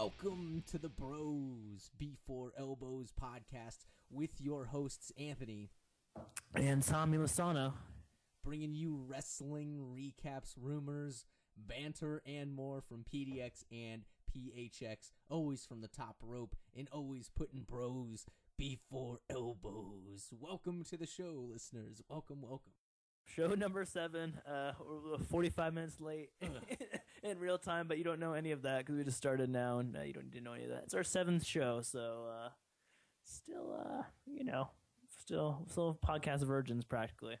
Welcome to the Bros Before Elbows podcast with your hosts Anthony and Tommy Lasano, bringing you wrestling recaps, rumors, banter, and more from PDX and PHX, always from the top rope and always putting bros before elbows. Welcome to the show, listeners. Welcome. Show number 7. We're 45 minutes late in real time, but you don't know any of that because we just started now, and you don't need to know any of that. It's our 7th show, so still a podcast virgins practically.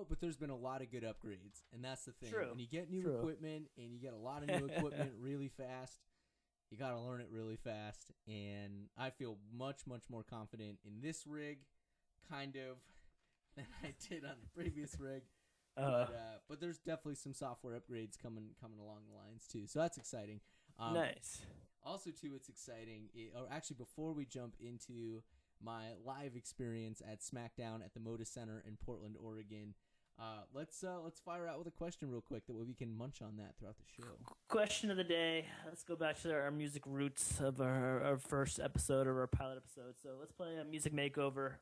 But there's been a lot of good upgrades, and that's the thing. True. When you get new equipment, and you get a lot of new equipment really fast, you got to learn it really fast, and I feel much, much more confident in this rig, kind of, than I did on the previous rig. But there's definitely some software upgrades coming along the lines too, so that's exciting. Nice. Also, too, it's exciting. Before we jump into my live experience at Smackdown at the Moda Center in Portland, Oregon, let's fire out with a question real quick. That way we can munch on that throughout the show. Question of the day. Let's go back to our music roots of our first episode or our pilot episode. So let's play a music makeover.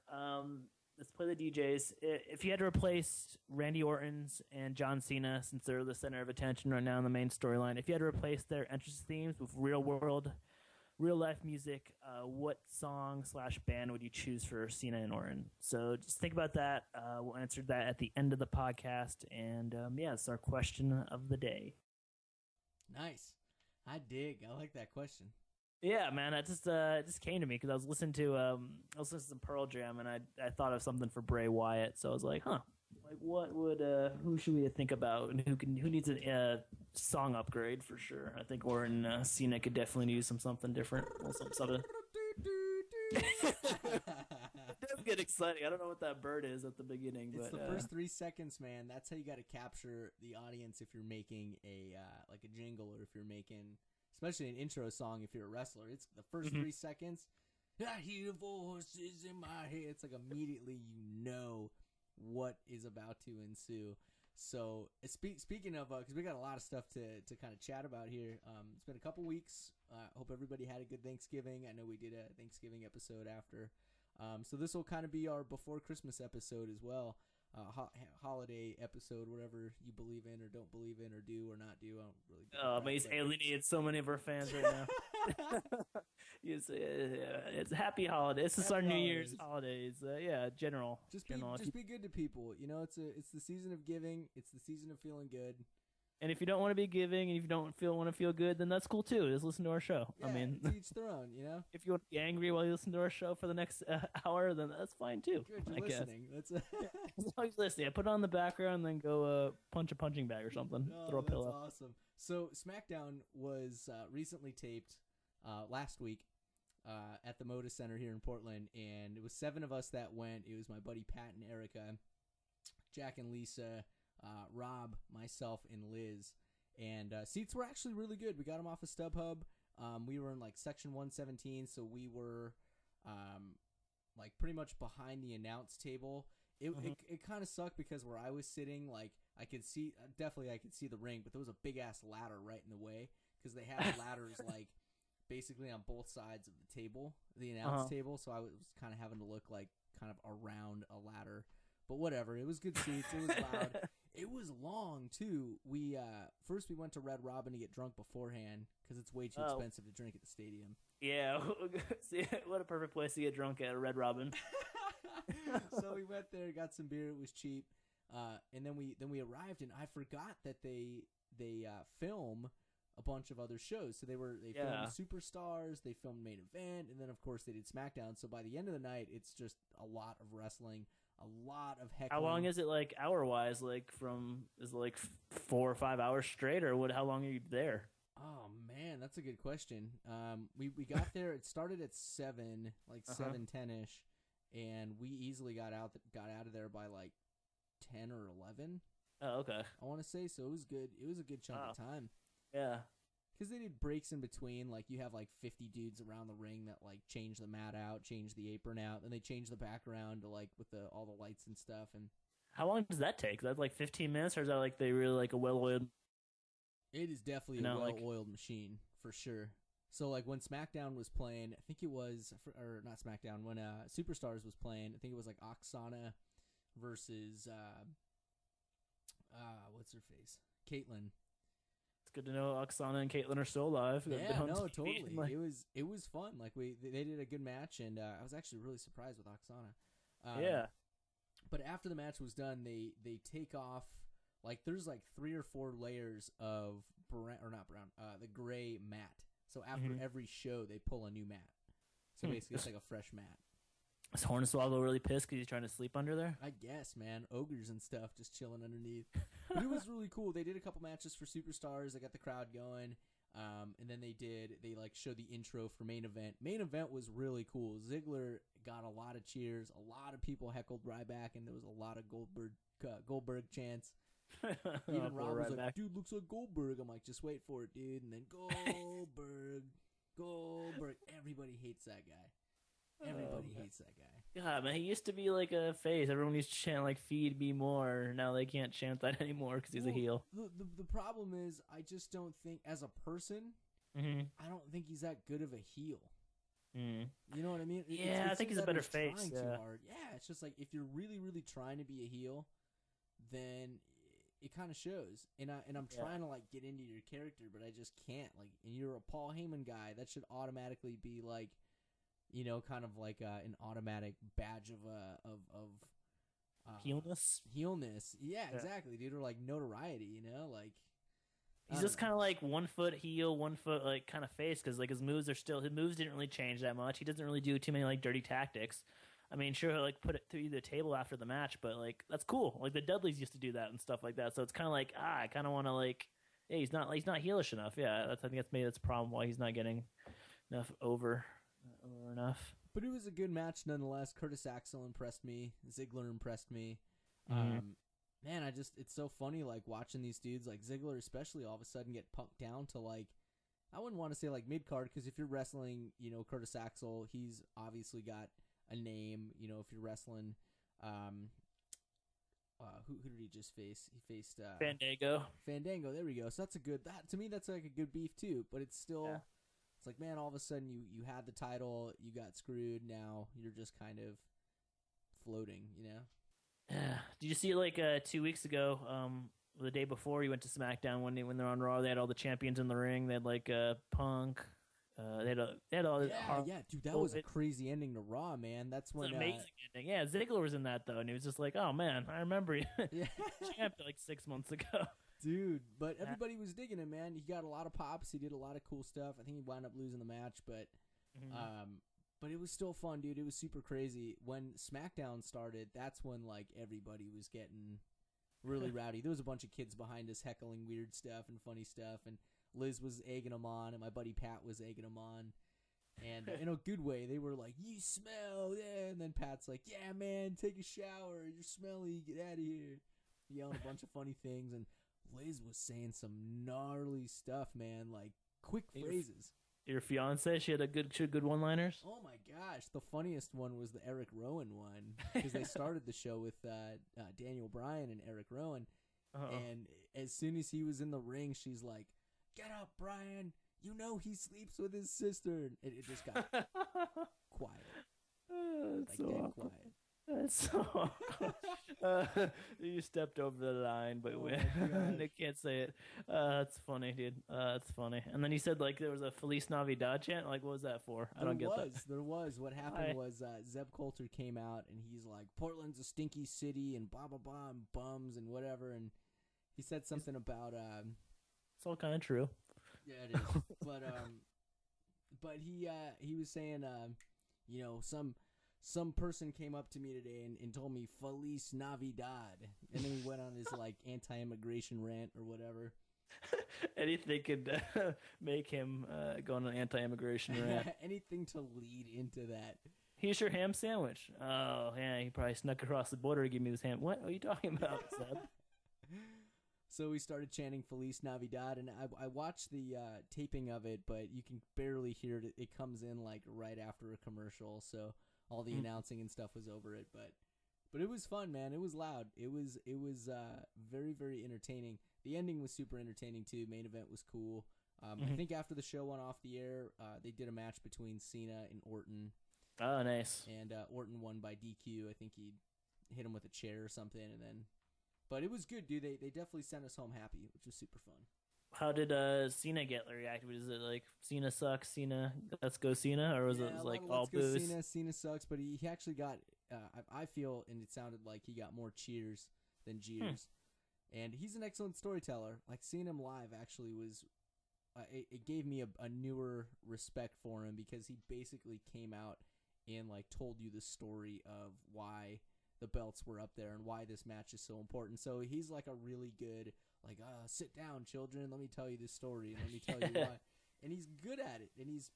Let's play the DJs. If you had to replace Randy Orton's and John Cena, since they're the center of attention right now in the main storyline, if you had to replace their entrance themes with real-life music, what song/band would you choose for Cena and Orton? So just think about that. We'll answer that at the end of the podcast. And, it's our question of the day. Nice. I like that question. Yeah, man, it just came to me because I was listening to some Pearl Jam, and I thought of something for Bray Wyatt. So I was like, who should we think about, and who needs a song upgrade for sure? I think Orton, Cena could definitely use something different. Something. It does get exciting. I don't know what that bird is at the beginning, but it's the first 3 seconds, man. That's how you got to capture the audience if you're making a jingle, or if you're making, especially an intro song, if you're a wrestler. It's the first 3 seconds. I hear voices in my head. It's like immediately you know what is about to ensue. So speaking of, because we got a lot of stuff to kind of chat about here. It's been a couple weeks. Hope everybody had a good Thanksgiving. I know we did a Thanksgiving episode after. So this will kind of be our before Christmas episode as well. Holiday episode, whatever you believe in or don't believe in or do or not do. I don't really. He's alienated so many of our fans right now. It's happy holidays. This is our New Year's holidays. General. Just be good to people. It's the season of giving. It's the season of feeling good. And if you don't want to be giving and if you don't want to feel good, then that's cool too. Just listen to our show. Yeah, to each their own, If you want to be angry while you listen to our show for the next hour, then that's fine too. Good, you're listening. As long as you're listening. Put it on the background and then go punch a punching bag or something. Throw a pillow. That's awesome. So Smackdown was recently taped last week at the Moda Center here in Portland, and it was 7 of us that went. It was my buddy Pat and Erica, Jack and Lisa, Rob, myself, and Liz. And seats were actually really good. We got them off of StubHub. We were in section 117, so we were pretty much behind the announce table. It kind of sucked because where I was sitting, I could see the ring, but there was a big ass ladder right in the way because they had ladders basically on both sides of the table, the announce table. So I was kind of having to look kind of around a ladder. But whatever, it was good seats. It was loud. It was long too. We first we went to Red Robin to get drunk beforehand because it's way too expensive to drink at the stadium. Yeah, see, what a perfect place to get drunk at, Red Robin. So we went there, got some beer. It was cheap, and then we arrived, and I forgot that they film a bunch of other shows. So they filmed Superstars, they filmed Main Event, and then of course they did Smackdown. So by the end of the night, it's just a lot of wrestling. A lot of heckling. How long is it, hour-wise? Is it 4 or 5 hours straight, or what? How long are you there? Oh man, that's a good question. We got there. It started at 7, 7:10ish, and we easily got out of there by 10 or 11. Oh, okay. I want to say so. It was good. It was a good chunk of time. Yeah. Because they did breaks in between. You have 50 dudes around the ring that change the mat out, change the apron out, then they change the background to with all the lights and stuff. And how long does that take? Is that 15 minutes, or is that they really a well-oiled? It is definitely a well-oiled machine for sure. So like when Smackdown was playing, I think it was, or not Smackdown, when Superstars was playing, I think it was like Oksana versus what's her face, Caitlyn. It's good to know Oksana and Caitlyn are still alive. Yeah, no, totally. Like, it was fun. Like they did a good match, and I was actually really surprised with Oksana. Yeah. But after the match was done, they take off, like there's like 3 or 4 layers of the gray mat. So after every show, they pull a new mat. So basically, it's like a fresh mat. Is Hornswoggle really pissed because he's trying to sleep under there? I guess, man. Ogres and stuff just chilling underneath. But it was really cool. They did a couple matches for Superstars. They got the crowd going. And then they like showed the intro for main event. Main event was really cool. Ziggler got a lot of cheers. A lot of people heckled Ryback, and there was a lot of Goldberg chants. Even Rob was like, dude, looks like Goldberg. I'm like, just wait for it, dude. And then Goldberg. Everybody hates that guy. Everybody hates that guy. God, man, he used to be like a face. Everyone used to chant like "Feed me more." Now they can't chant that anymore because he's a heel. The problem is, I just don't think, as a person, I don't think he's that good of a heel. You know what I mean? I think he's a better face. Too hard. Yeah, it's just like if you're really, really trying to be a heel, then it kind of shows. And I'm trying to like get into your character, but I just can't. Like, and you're a Paul Heyman guy, that should automatically be like, you know, kind of like an automatic badge of heelness. Yeah, exactly, dude. Or like notoriety, you know, like he's just kind of like 1 foot heel, 1 foot like kind of face, because like his moves didn't really change that much. He doesn't really do too many like dirty tactics. I mean, sure, he'll like put it through the table after the match, but like that's cool. Like the Dudleys used to do that and stuff like that. So it's kind of like I kind of want to like, hey, he's not heelish enough. Yeah, I think that's a problem why he's not getting enough over enough. But it was a good match nonetheless. Curtis Axel impressed me. Ziggler impressed me. Man, it's so funny like watching these dudes, like Ziggler especially, all of a sudden get punked down to like, I wouldn't want to say like mid card, because if you're wrestling, you know, Curtis Axel, he's obviously got a name. You know, if you're wrestling, who did he just face? He faced Fandango. There we go. So to me that's like a good beef too. But it's still, it's like, man, all of a sudden you had the title, you got screwed. Now you're just kind of floating, you know. Yeah. Did you see like 2 weeks ago? The day before you went to SmackDown, when they're on Raw, they had all the champions in the ring. They had like Punk. They had all this. Yeah, dude, that was a crazy ending to Raw, man. That's when amazing ending. Yeah, Ziggler was in that though, and he was just like, "Oh man, I remember you, champ like 6 months ago." Dude, but everybody was digging him, man. He got a lot of pops. He did a lot of cool stuff. I think he wound up losing the match, but it was still fun, dude. It was super crazy. When SmackDown started, that's when like everybody was getting really rowdy. There was a bunch of kids behind us heckling weird stuff and funny stuff, and Liz was egging them on, and my buddy Pat was egging them on. And in a good way, they were like, "You smell," and then Pat's like, "Yeah, man, take a shower. You're smelly. Get out of here." Yelling a bunch of funny things, and Liz was saying some gnarly stuff, man, like quick phrases. Your fiance, she had good one-liners. Oh my gosh, the funniest one was the Eric Rowan one, because they started the show with Daniel Bryan and Eric Rowan, and as soon as he was in the ring, she's like, "Get up, Brian. You know he sleeps with his sister." It just got quiet. That's so awkward. Quiet. That's so awkward. You stepped over the line, but they can't say it. That's funny, dude. That's funny. And then you said like there was a Feliz Navidad chant. Like, what was that for? I don't get that. There was. What happened was Zeb Coulter came out and he's like, "Portland's a stinky city and blah blah blah and bums and whatever," and he said something about it's all kind of true. Yeah, it is. But he was saying you know, some person came up to me today and told me Feliz Navidad, and then he went on his like anti-immigration rant or whatever. Anything could make him go on an anti-immigration rant. Anything to lead into that. Here's your ham sandwich. Oh yeah, he probably snuck across the border to give me this ham. What are you talking about, Seb? So we started chanting Feliz Navidad, and I watched the taping of it, but you can barely hear it. It comes in like right after a commercial, so all the announcing and stuff was over it. But it was fun, man. It was loud. It was very, very entertaining. The ending was super entertaining too. Main event was cool. I think after the show went off the air, they did a match between Cena and Orton. Oh, nice. And Orton won by DQ. I think he hit him with a chair or something, and then. But it was good, dude. They definitely sent us home happy, which was super fun. How did Cena get reacted? Was it like Cena sucks, Cena let's go Cena, or was it like all boos? Cena sucks, but he actually got. I feel, and it sounded like he got more cheers than jeers. And he's an excellent storyteller. Like seeing him live actually was. It gave me a newer respect for him because he basically came out and like told you the story of why the belts were up there and why this match is so important. So he's like a really good, like, sit down, children. Let me tell you this story. And let me tell you why. And he's good at it. And he's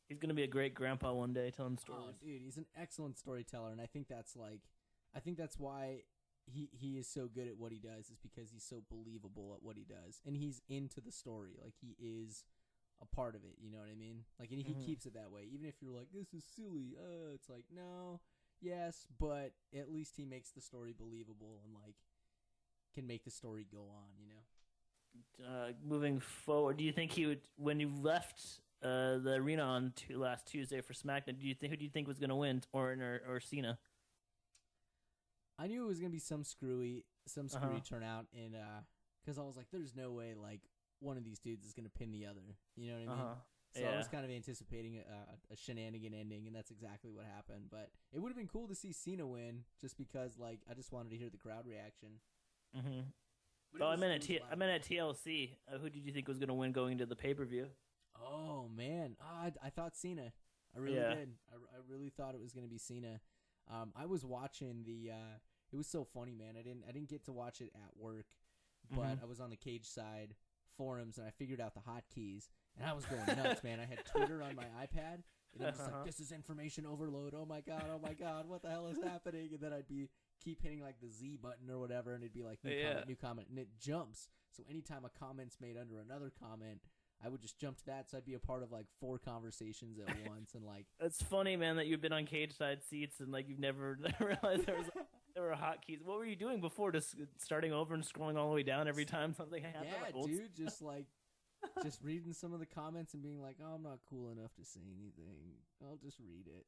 going to be a great grandpa one day telling stories. Oh, dude, he's an excellent storyteller. And I think that's why he is so good at what he does is because he's so believable at what he does. And he's into the story. Like, he is a part of it. You know what I mean? Like, and he keeps it that way. Even if you're like, this is silly. It's like, no. Yes, but at least he makes the story believable and like can make the story go on, you know. Moving forward, do you think he would, when you left the arena on last Tuesday for SmackDown, who do you think was going to win, Orton or Cena? I knew it was going to be some screwy turnout, and because I was like, there's no way like one of these dudes is going to pin the other, you know what I mean? So I was kind of anticipating a shenanigan ending, and that's exactly what happened. But it would have been cool to see Cena win, just because, like, I just wanted to hear the crowd reaction. Oh, I meant at TLC. Who did you think was going to win going into the pay-per-view? Oh man, I thought Cena. I really did. I really thought it was going to be Cena. I was watching the. It was so funny, man. I didn't get to watch it at work, but I was on the Cage Side forums and I figured out the hotkeys. And I was going nuts, man. I had Twitter on my iPad, and it was like, this is information overload. Oh my god, what the hell is happening? And then I'd keep hitting like the Z button or whatever, and it'd be like new comment, and it jumps. So anytime a comment's made under another comment, I would just jump to that. So I'd be a part of like 4 conversations at once, and like it's funny, man, that you've been on Cage Side seats and like you've never realized there were hotkeys. What were you doing before? Just starting over and scrolling all the way down every time something happened? Yeah, like, dude, just like. Just reading some of the comments and being like, oh, I'm not cool enough to say anything. I'll just read it.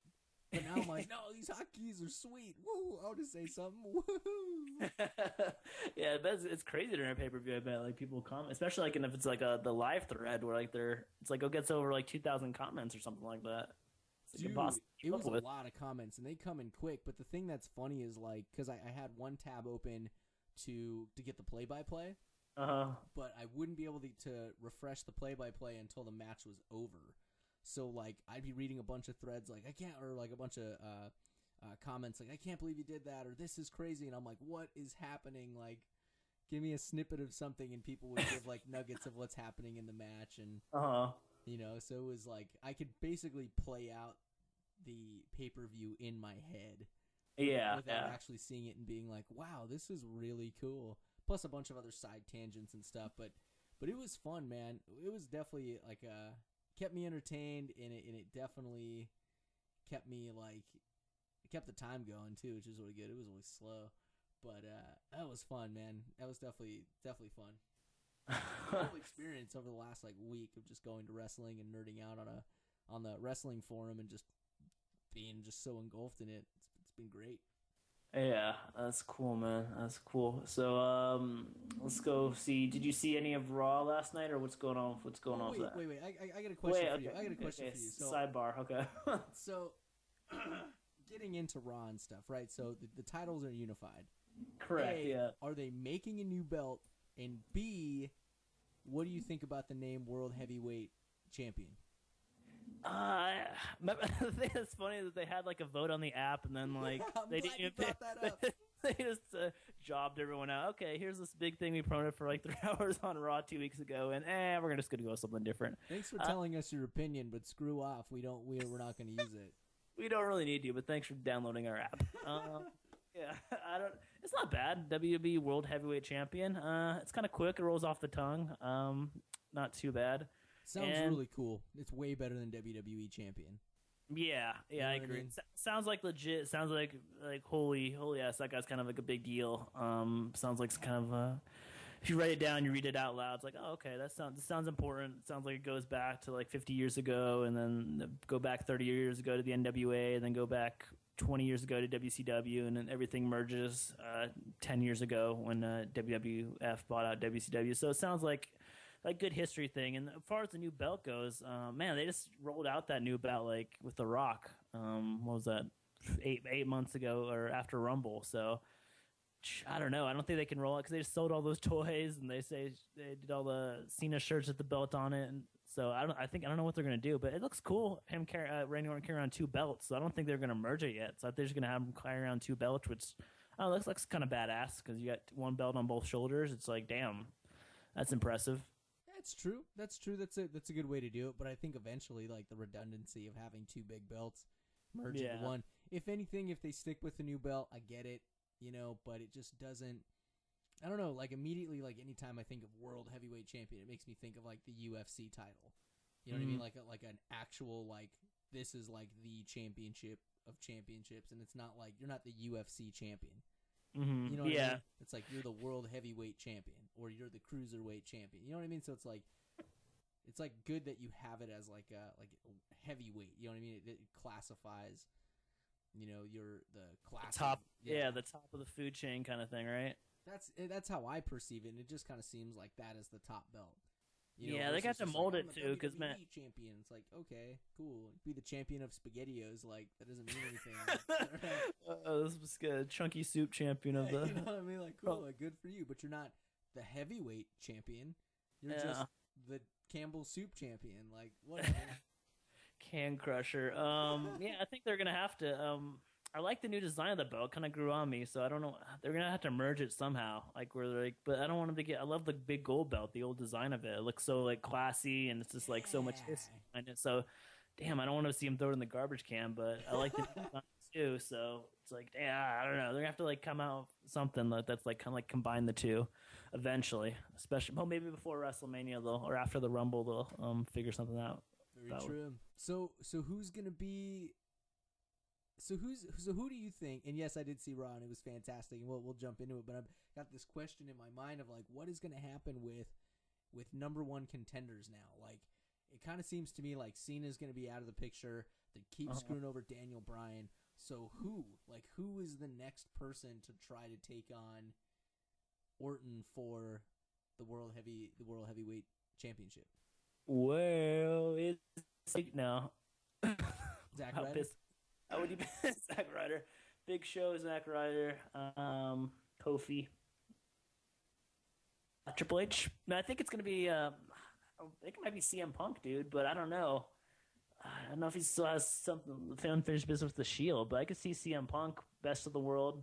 But now I'm like, no, these hotkeys are sweet. Woo! I'll just say something. Woo! Yeah, it's crazy during a pay-per-view. I bet like people comment, especially like if it's like the live thread where like it's like it gets over like 2,000 comments or something like that. Like dude, it was a lot of comments and they come in quick. But the thing that's funny is like because I had one tab open to get the play-by-play. But I wouldn't be able to refresh the play-by-play until the match was over. So, like, I'd be reading a bunch of threads, like, I can't, or, like, a bunch of comments, like, I can't believe you did that, or this is crazy, and I'm like, what is happening? Like, give me a snippet of something, and people would give, like, nuggets of what's happening in the match, and, you know, so it was, like, I could basically play out the pay-per-view in my head. Without actually seeing it and being like, wow, this is really cool. Plus a bunch of other side tangents and stuff, but it was fun, man. It was definitely like kept me entertained, and it definitely kept me like it kept the time going too, which is really good. It was always slow, but that was fun, man. That was definitely fun. The whole experience over the last like week of just going to wrestling and nerding out on the wrestling forum and just being just so engulfed in it. It's been great. Yeah, that's cool, man. That's cool. So, let's go see. Did you see any of Raw last night, or what's going on? Wait. I got a question for you. I got a question for you. So, sidebar. Okay. So, getting into Raw and stuff, right? So the titles are unified. Correct. A, are they making a new belt? And B, what do you think about the name World Heavyweight Champion? The thing that's funny is that they had like a vote on the app, and then like they just jobbed everyone out. Okay, here's this big thing we promoted for like 3 hours on Raw 2 weeks ago, and we're just gonna go with something different. Thanks for telling us your opinion, but screw off. We're not gonna use it. We don't really need you, but thanks for downloading our app. Yeah, it's not bad. WWE World Heavyweight Champion. It's kind of quick. It rolls off the tongue. Not too bad. Sounds really cool. It's way better than WWE Champion. Yeah, you know I agree. I mean? Sounds like legit. Sounds like holy ass, that guy's kind of like a big deal. Sounds like kind of if you write it down, you read it out loud. It's like, oh, okay, this sounds important. It sounds like it goes back to like 50 years ago, and then go back 30 years ago to the NWA, and then go back 20 years ago to WCW, and then everything merges 10 years ago when WWF bought out WCW. So it sounds like good history thing. And as far as the new belt goes, man, they just rolled out that new belt like with The Rock. What was that? 8 months ago or after Rumble. So I don't know. I don't think they can roll it because they just sold all those toys, and they say they did all the Cena shirts with the belt on it. And so I don't know what they're gonna do, but it looks cool. Randy Orton carrying around 2 belts. So I don't think they're gonna merge it yet. So I think they're just gonna have him carry around 2 belts, which looks kind of badass because you got 1 belt on both shoulders. It's like, damn, that's impressive. That's true. That's a good way to do it. But I think eventually, like the redundancy of having 2 big belts merge into one. If anything, if they stick with the new belt, I get it. But it just doesn't. I don't know. Like immediately, like anytime I think of World Heavyweight Champion, it makes me think of like the UFC title. You know what I mean? Like an actual like this is like the championship of championships, and it's not like you're not the UFC champion. Mm-hmm. You know what I mean? It's like you're the World Heavyweight Champion, or you're the Cruiserweight Champion. You know what I mean? So it's like good that you have it as like a heavyweight. You know what I mean? It classifies. You're the class. The top, the top of the food chain kind of thing, right? That's how I perceive it, and it just kind of seems like that is the top belt. They got to mold it too, because man, champion. It's like, okay, cool, be the champion of SpaghettiOs. Like that doesn't mean anything. This was good. Chunky soup champion of the. You know what I mean? Like, cool, like, good for you, but you're not the heavyweight champion. You're just the Campbell soup champion. Like whatever. Can Crusher. I think they're gonna have to. I like the new design of the belt. Kind of grew on me, so I don't know. They're gonna have to merge it somehow. Like where they're like, but I don't want them to get. I love the big gold belt, the old design of it. It looks so like classy, and it's just like so much history behind it. So, damn, I don't want to see them throw it in the garbage can, but I like the design too. So it's like, I don't know. They're gonna have to like come out with something that's like kind of like combine the two eventually. Especially, maybe before WrestleMania though, or after the Rumble, they'll figure something out. Very true. So who's gonna be? So who do you think? And yes, I did see Raw, and it was fantastic. And we'll jump into it. But I've got this question in my mind of like, what is gonna happen with number 1 contenders now? Like, it kind of seems to me like Cena's gonna be out of the picture. They keep screwing over Daniel Bryan. So who is the next person to try to take on Orton for the World Heavyweight Championship? Well, it's like no. Zack Ryder? How would you pick Zack Ryder? Big Show, Zack Ryder, Kofi, Triple H. No, I think it's gonna be. I think it might be CM Punk, dude, but I don't know. I don't know if he still has something unfinished business with the Shield, but I could see CM Punk, best of the world,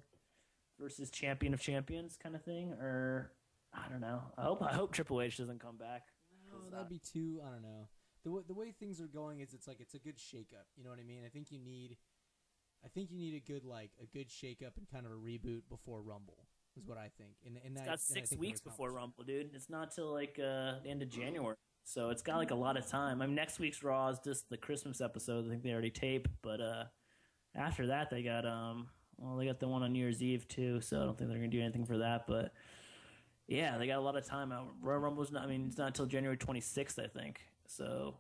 versus Champion of Champions, kind of thing. Or I don't know. I hope Triple H doesn't come back. No, that'd be too. I don't know. The way things are going is it's a good shakeup. You know what I mean? I think you need a good shakeup and kind of a reboot before Rumble is what I think. And it's got 6 weeks before Rumble, dude. It's not till like the end of January, so it's got like a lot of time. I mean, next week's Raw is just the Christmas episode. I think they already taped, but after that they got they got the one on New Year's Eve too. So I don't think they're gonna do anything for that, but. Yeah, they got a lot of time out. Royal Rumble's not. I mean, it's not until January 26th, I think. So,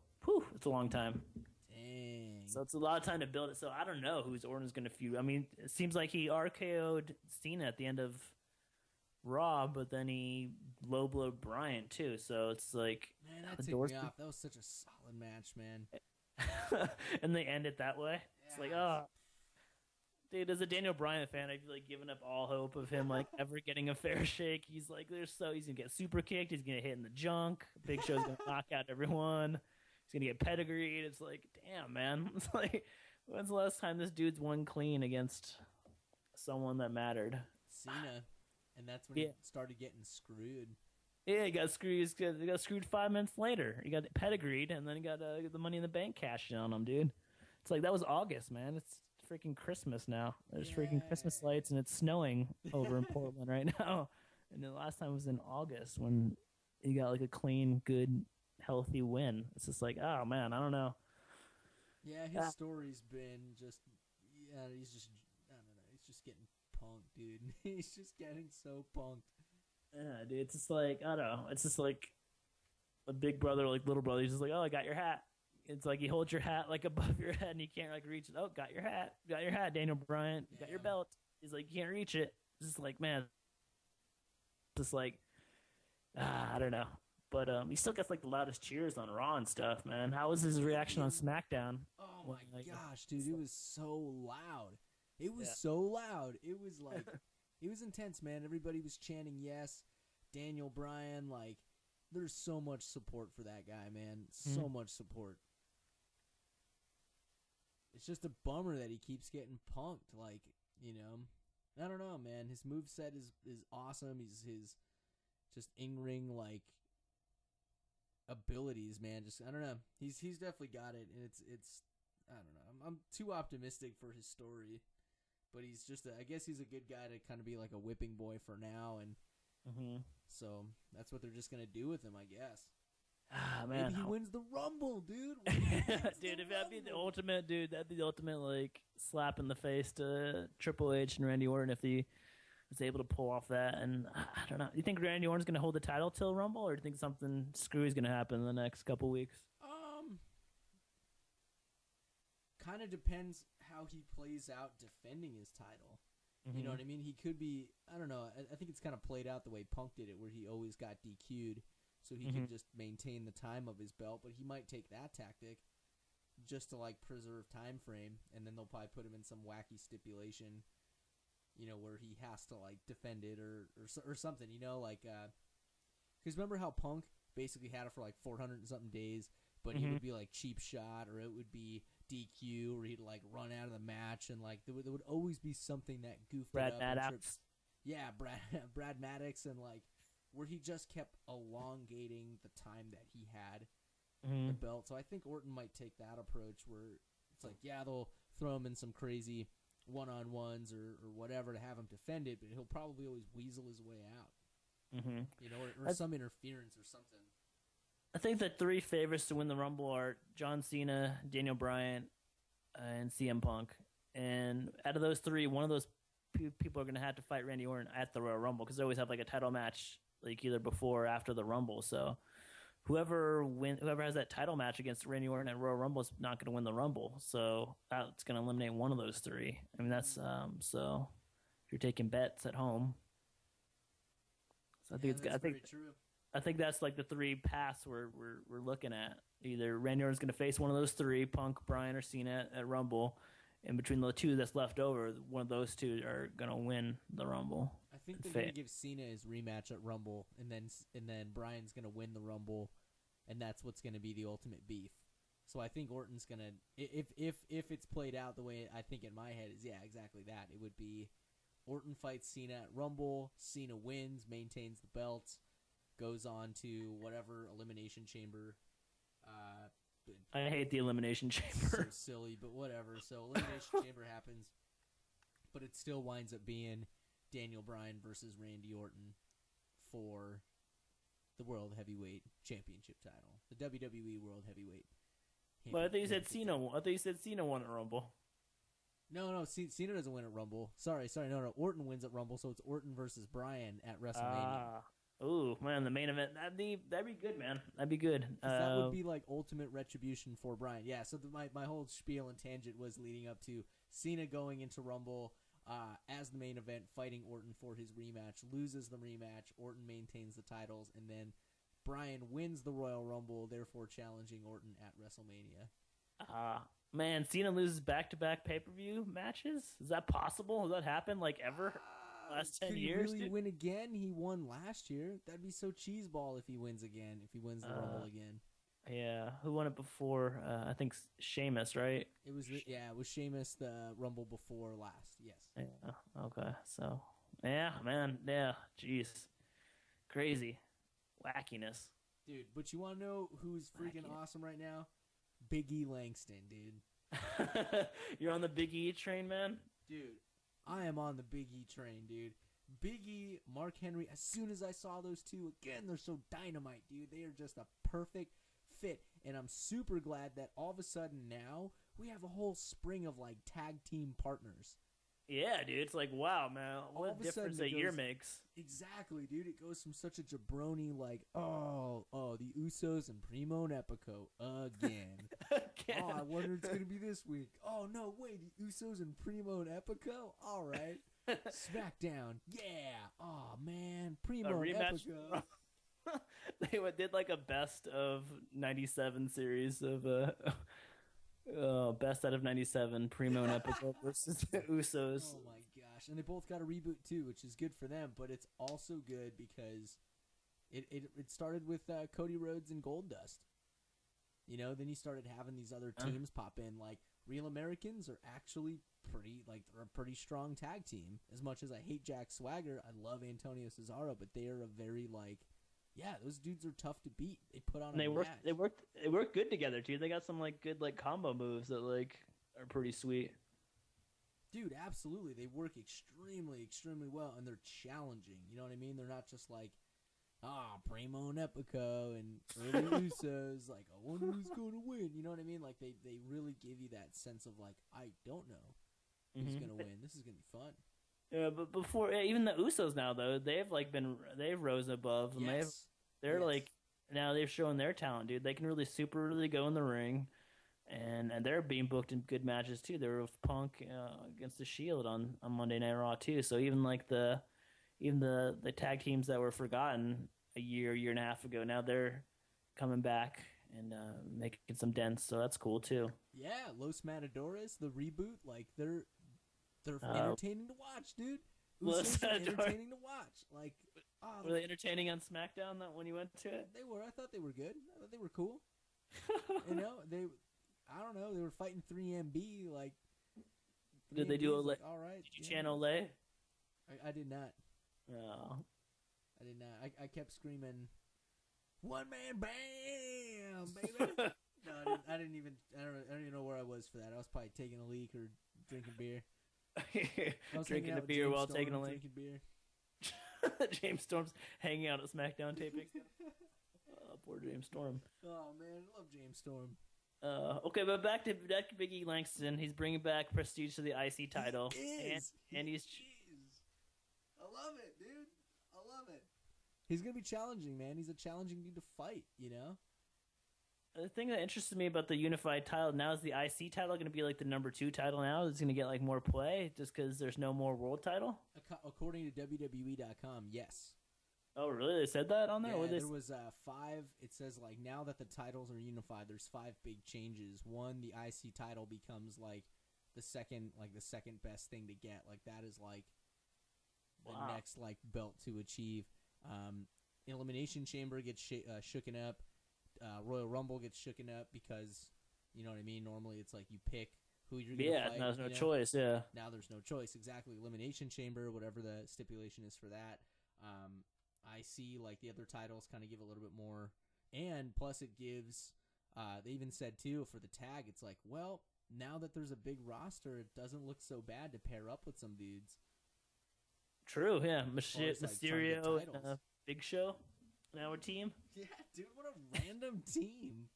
it's a long time. Dang. So it's a lot of time to build it. So I don't know who's Orton's going to feud. I mean, it seems like he RKO'd Cena at the end of Raw, but then he low blowed Bryan too. So it's like, man, that ticked me off. That was such a solid match, man. And they end it that way. Yeah. It's like, oh. Dude, as a Daniel Bryan fan, I've like given up all hope of him like ever getting a fair shake. He's like, he's gonna get super kicked. He's gonna hit in the junk. Big Show's gonna knock out everyone. He's gonna get pedigreed. It's like, damn, man. It's like, when's the last time this dude's won clean against someone that mattered? Cena, and that's when he started getting screwed. Yeah, he got screwed. He got screwed 5 minutes later. He got pedigreed, and then he got the Money in the Bank cashed in on him, dude. It's like that was August, man. It's freaking Christmas now. There's freaking Christmas lights, and it's snowing over in Portland right now. And the last time was in August when he got like a clean, good, healthy win. It's just like, oh man, I don't know. Yeah, his story's been just, he's just, I don't know, he's just getting punked, dude. He's just getting so punked. Yeah, dude. It's just like I don't know. It's just like a big brother, like little brother. He's just like, oh, I got your hat. It's like he holds your hat like above your head, and you can't like reach it. Oh, got your hat, Daniel Bryan. Got your belt. He's like, you can't reach it. It's just like, man, just like, I don't know. But he still gets like the loudest cheers on Raw and stuff, man. How was his reaction on SmackDown? Oh my gosh, dude, it was so loud. It was so loud. It was like, it was intense, man. Everybody was chanting yes. Daniel Bryan, like, there's so much support for that guy, man. So much support. It's just a bummer that he keeps getting punked. Like, you know, I don't know, man. His moveset is awesome. His just in-ring, like, abilities, man. Just, I don't know. He's definitely got it, and it's I don't know. I'm too optimistic for his story, but he's just I guess he's a good guy to kind of be like a whipping boy for now, and so that's what they're just gonna do with him, I guess. Ah, man. Maybe he wins the Rumble, dude. Dude, if that'd be the ultimate, dude, that'd be the ultimate, like, slap in the face to Triple H and Randy Orton if he was able to pull off that. And I don't know. Do you think Randy Orton's going to hold the title till Rumble, or do you think something screwy's going to happen in the next couple weeks? Kind of depends how he plays out defending his title. You know what I mean? He could be, I don't know, I think it's kind of played out the way Punk did it, where he always got DQ'd. So he can just maintain the time of his belt, but he might take that tactic just to, like, preserve time frame, and then they'll probably put him in some wacky stipulation, you know, where he has to, like, defend it or something, you know, like, because remember how Punk basically had it for, like, 400 and something days, but he would be, like, cheap shot, or it would be DQ, or he'd, like, run out of the match, and, like, there would always be something that goofed Brad it up. Maddox. Yeah, Brad Maddox, and, like, where he just kept elongating the time that he had the belt. So I think Orton might take that approach where it's like, yeah, they'll throw him in some crazy one-on-ones or whatever to have him defend it, but he'll probably always weasel his way out. You know, or some interference or something. I think the three favorites to win the Rumble are John Cena, Daniel Bryan, and CM Punk. And out of those three, one of those people are going to have to fight Randy Orton at the Royal Rumble, because they always have like a title match, like either before or after the Rumble. So whoever has that title match against Randy Orton at Royal Rumble is not going to win the Rumble. So that's going to eliminate one of those three. I mean, that's so if you're taking bets at home. So I think that's like the three paths we're looking at. Either Randy Orton's going to face one of those three, Punk, Bryan, or Cena at Rumble. And between the two that's left over, one of those two are going to win the Rumble. I think they're going to give Cena his rematch at Rumble, and then Bryan's going to win the Rumble, and that's what's going to be the ultimate beef. So I think Orton's going to, if it's played out the way I think in my head is, yeah, exactly that. It would be Orton fights Cena at Rumble, Cena wins, maintains the belts, goes on to whatever Elimination Chamber. I hate the Elimination Chamber. So silly, but whatever. So Elimination Chamber happens, but it still winds up being Daniel Bryan versus Randy Orton for the World Heavyweight Championship title, the WWE World Heavyweight. But I think you said Cena. I think you said Cena won at Rumble. No, Cena doesn't win at Rumble. Sorry, no. Orton wins at Rumble, so it's Orton versus Bryan at WrestleMania. Ooh, man, the main event, that'd be good, man. That'd be good. That would be like ultimate retribution for Bryan. Yeah, so my whole spiel and tangent was leading up to Cena going into Rumble as the main event, fighting Orton for his rematch, loses the rematch, Orton maintains the titles, and then Bryan wins the Royal Rumble, therefore challenging Orton at WrestleMania. Man, Cena loses back-to-back pay-per-view matches? Is that possible? Has that happened, like, ever? Last 10 years, Could he really win again? He won last year. That'd be so cheeseball if he wins again. If he wins the Rumble again. Yeah, who won it before? I think Sheamus, right? It was Sheamus the Rumble before last. Yes. Yeah. Okay. So, yeah, man. Yeah. Jeez. Crazy. Wackiness. Dude, but you want to know who's freaking awesome right now? Big E Langston, dude. You're on the Big E train, man? Dude. I am on the Big E train, dude. Big E, Mark Henry, as soon as I saw those two, again, they're so dynamite, dude. They are just a perfect fit. And I'm super glad that all of a sudden now we have a whole spring of, like, tag team partners. Yeah, dude. It's like, wow, man. All What of a a sudden difference it a year goes- makes. Exactly, dude. It goes from such a jabroni, like, oh, the Usos and Primo and Epico again. Oh, I wonder it's gonna be this week. Oh no, wait, the Usos and Primo and Epico. All right, Smackdown. Yeah. Oh man, A Primo and rematch. Epico. They did like a best of 97 series of best out of 97 Primo and Epico versus the Usos. Oh my gosh, and they both got a reboot too, which is good for them. But it's also good because it started with Cody Rhodes and Goldust. You know, then you started having these other teams pop in. Like, Real Americans are actually they're a pretty strong tag team. As much as I hate Jack Swagger, I love Antonio Cesaro, but they are a very, those dudes are tough to beat. They put on And a match. they work good together too. They got some good combo moves that are pretty sweet. Dude, absolutely. They work extremely, extremely well, and they're challenging. You know what I mean? They're not just like, Primo and Epico and early Usos, like, I wonder who's going to win. You know what I mean? Like, they really give you that sense of, like, I don't know who's going to win. This is going to be fun. Yeah, but before even the Usos now though, they've rose above. And Yes. they're Yes. now they're showing their talent, dude. They can really go in the ring, and they're being booked in good matches too. They were with Punk against the Shield on Monday Night Raw too. So even the tag teams that were forgotten a year and a half ago, now they're coming back and making some dents. So that's cool too. Yeah, Los Matadores, the reboot, like, they're entertaining to watch, dude. Los Usos are Matadores. entertaining to watch. Like, Were they entertaining on SmackDown when you went to it? they were. I thought they were good. I thought they were cool. You know, I don't know, they were fighting 3MB, like. Did they do 3MB a is like, all right. Did you channel Lay? I did not. No. I did not. I kept screaming, "One man bam, baby!" No, I didn't even. I don't even know where I was for that. I was probably taking a leak or drinking beer. I was Drinking hanging a out with beer James while Storm, taking a leak. drinking beer. James Storm's hanging out at SmackDown taping. Poor James Storm. Oh man, I love James Storm. Okay, but back to Big E Langston. He's bringing back prestige to the IC title. He is. And He he's is. I love it, dude. I love it. He's gonna be challenging, man. He's a challenging dude to fight. You know. the thing that interested me about the unified title now is the IC title going to be like the number 2 title now. It's going to get like more play just because there's no more world title. According to WWE.com, yes. Oh, really? They said that on there? Yeah, there was 5. It says like now that the titles are unified, there's 5 big changes. One, the IC title becomes like the second best thing to get. Like that is like the next like belt to achieve. Elimination Chamber gets shooken up. Royal Rumble gets shooken up because you know what I mean. Normally it's like you pick who you're gonna fight. Yeah, there's no choice. Yeah. Now there's no choice. Exactly. Elimination Chamber, whatever the stipulation is for that. I see like the other titles kind of give a little bit more, and plus it gives. They even said too for the tag, it's like, well, now that there's a big roster, it doesn't look so bad to pair up with some dudes. True. Yeah, As like, Mysterio, trying to get and, Big Show, now a team. Yeah, dude, what a random team.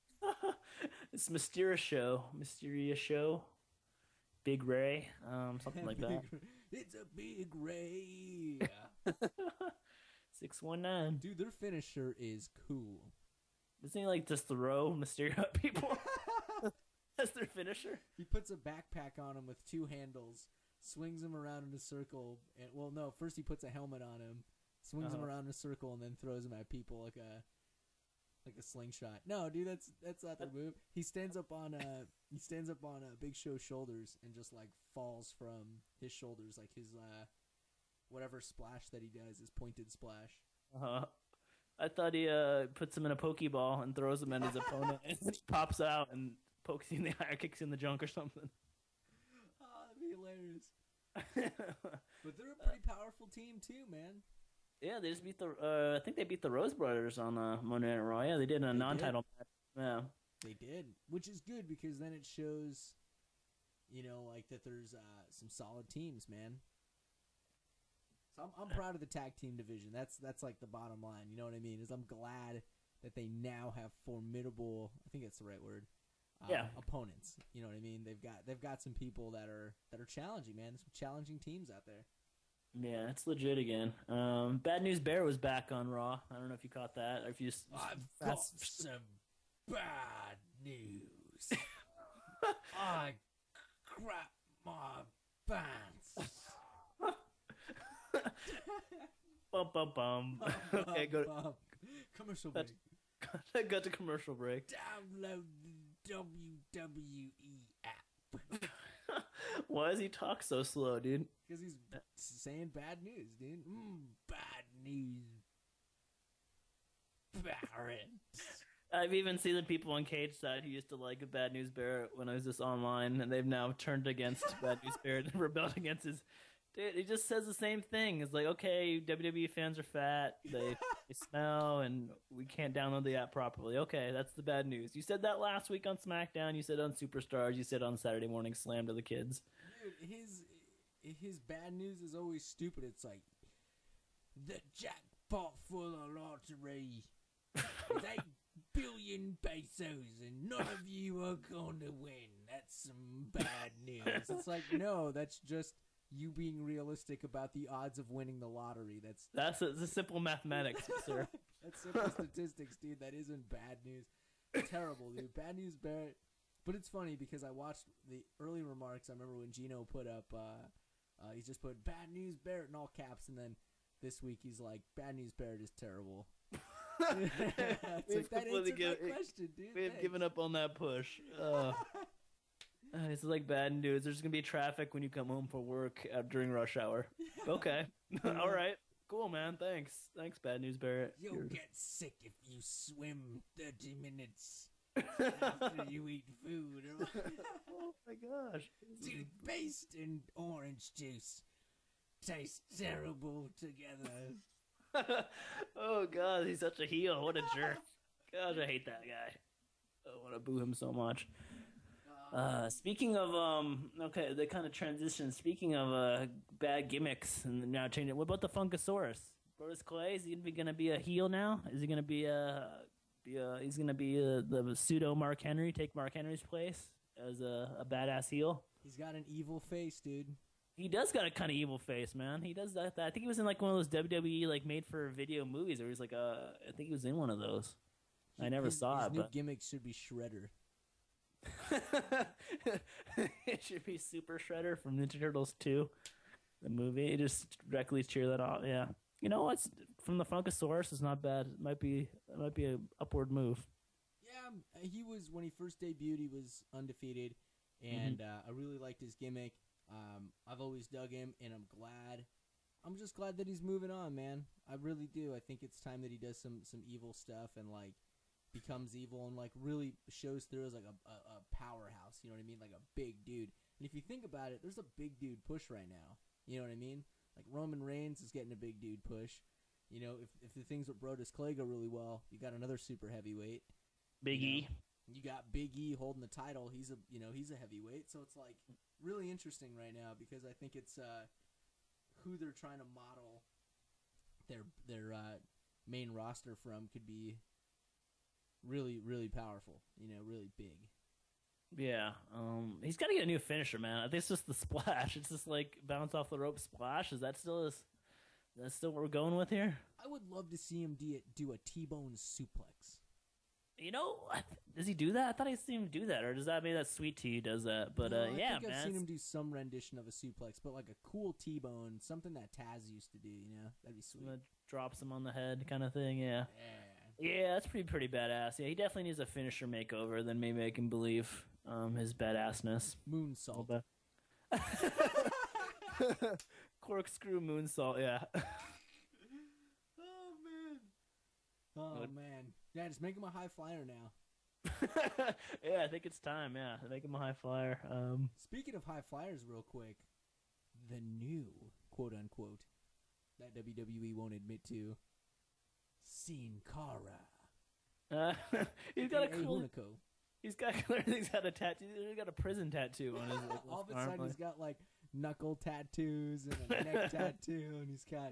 It's Mysterious Show, Big Ray, something like that. It's a big Ray. 619. Dude, their finisher is cool. Isn't he like just throw Mysterio at people? That's their finisher. He puts a backpack on him with 2 handles, swings him around in a circle, and well, no, first he puts a helmet on him, swings him around in a circle, and then throws him at people like a slingshot. No, dude, that's not their move. He stands up on Big Show's shoulders and just like falls from his shoulders, like his whatever splash that he does, his pointed splash. I thought he puts him in a Pokeball and throws him at his opponent, and then he pops out and pokes him in the eye or kicks in the junk or something. Oh, that'd be hilarious. But they're a pretty powerful team too, man. Yeah, they just beat I think they beat the Rose Brothers on Monday Night Raw. Yeah, they did in a non-title match. Yeah, they did, which is good because then it shows, like that there's some solid teams, man. So I'm proud of the tag team division. That's like the bottom line. You know what I mean? Is I'm glad that they now have formidable. I think that's the right word. opponents. You know what I mean? They've got some people that are challenging, man. There's some challenging teams out there. Yeah, it's legit again. Bad News Bear was back on Raw. I don't know if you caught that or if you. I've got some bad news. I crap my pants. Bum bum bum. Okay, go to commercial break. Got to commercial break. Download the WWE app. Why does he talk so slow, dude? Because he's saying bad news, dude. Bad news. Barrett. I've even seen the people on Cage Side who used to like Bad News Barrett when I was just online, and they've now turned against Bad News Barrett and rebelled against his. Dude, he just says the same thing. It's like, okay, WWE fans are fat, they smell, and we can't download the app properly. Okay, that's the bad news. You said that last week on SmackDown. You said on Superstars. You said on Saturday Morning Slam to the kids. Dude, his bad news is always stupid. It's like, the jackpot for the lottery is 8 billion pesos, and none of you are going to win. That's some bad news. It's like, no, that's just you being realistic about the odds of winning the lottery. That's a simple mathematics, sir. That's simple statistics, dude. That isn't bad news. Terrible, dude. Bad News Barrett. But it's funny because I watched the early remarks. I remember when Gino put up, he just put Bad News Barrett in all caps, and then this week he's like, Bad News Barrett is terrible. It's like, that answered my question, dude. We have given up on that push. It's like bad news. There's going to be traffic when you come home from work during rush hour. Okay. All right. Cool, man. Thanks. Thanks, Bad News Barrett. You'll get sick if you swim 30 minutes after you eat food. Oh, my gosh. Toothpaste and orange juice taste terrible together. Oh, God. He's such a heel. What a jerk. Gosh, I hate that guy. I want to boo him so much. Speaking of okay, the kind of transition. Speaking of bad gimmicks and now changing. What about the Funkasaurus? Brodus Clay, is he gonna be a heel now? Is he gonna be he's gonna be the pseudo Mark Henry, take Mark Henry's place as a badass heel? He's got an evil face, dude. He does got a kind of evil face, man. He does that. I think he was in like one of those WWE like made for video movies, or he's like I think he was in one of those. I never saw it. His new gimmick should be Shredder. It should be Super Shredder from Ninja Turtles 2, the movie. It just directly cheer that off. Yeah, you know what's from the Funkasaurus is not bad. It might be a upward move. Yeah, he was when he first debuted. He was undefeated, and I really liked his gimmick. I've always dug him, and I'm just glad that he's moving on, man. I really do. I think it's time that he does some evil stuff and like becomes evil and like really shows through as like a powerhouse, you know what I mean, like a big dude. And if you think about it, there's a big dude push right now, you know what I mean, like Roman Reigns is getting a big dude push, you know. If the things with Brodus Clay go really well, you got another super heavyweight, Big E. You got Big E holding the title. He's a heavyweight, so it's like really interesting right now because I think it's who they're trying to model their main roster from could be really, really powerful, you know, really big. Yeah, he's got to get a new finisher, man. I think it's just the splash. It's just like bounce off the rope splash. Is that still that's still what we're going with here? I would love to see him do a T-bone suplex. You know, does he do that? I thought I'd seen him do that, or does that mean that Sweet Tea does that? But no, yeah, I think man, I've seen him do some rendition of a suplex, but like a cool T-bone, something that Taz used to do. You know, that'd be sweet. Drops him on the head, kind of thing. Yeah. Yeah, that's pretty badass. Yeah, he definitely needs a finisher makeover. Then maybe I can believe his badassness. Moonsault. Corkscrew moonsault. Yeah. Oh man. Yeah, just make him a high flyer now. Yeah, I think it's time. Yeah, make him a high flyer. Speaking of high flyers, real quick, the new quote unquote that WWE won't admit to. Sin Cara. He's got a cool. Hunico. He's got a tattoo. He's got a prison tattoo on his. All of a sudden, he's got like knuckle tattoos and a neck tattoo, and he's got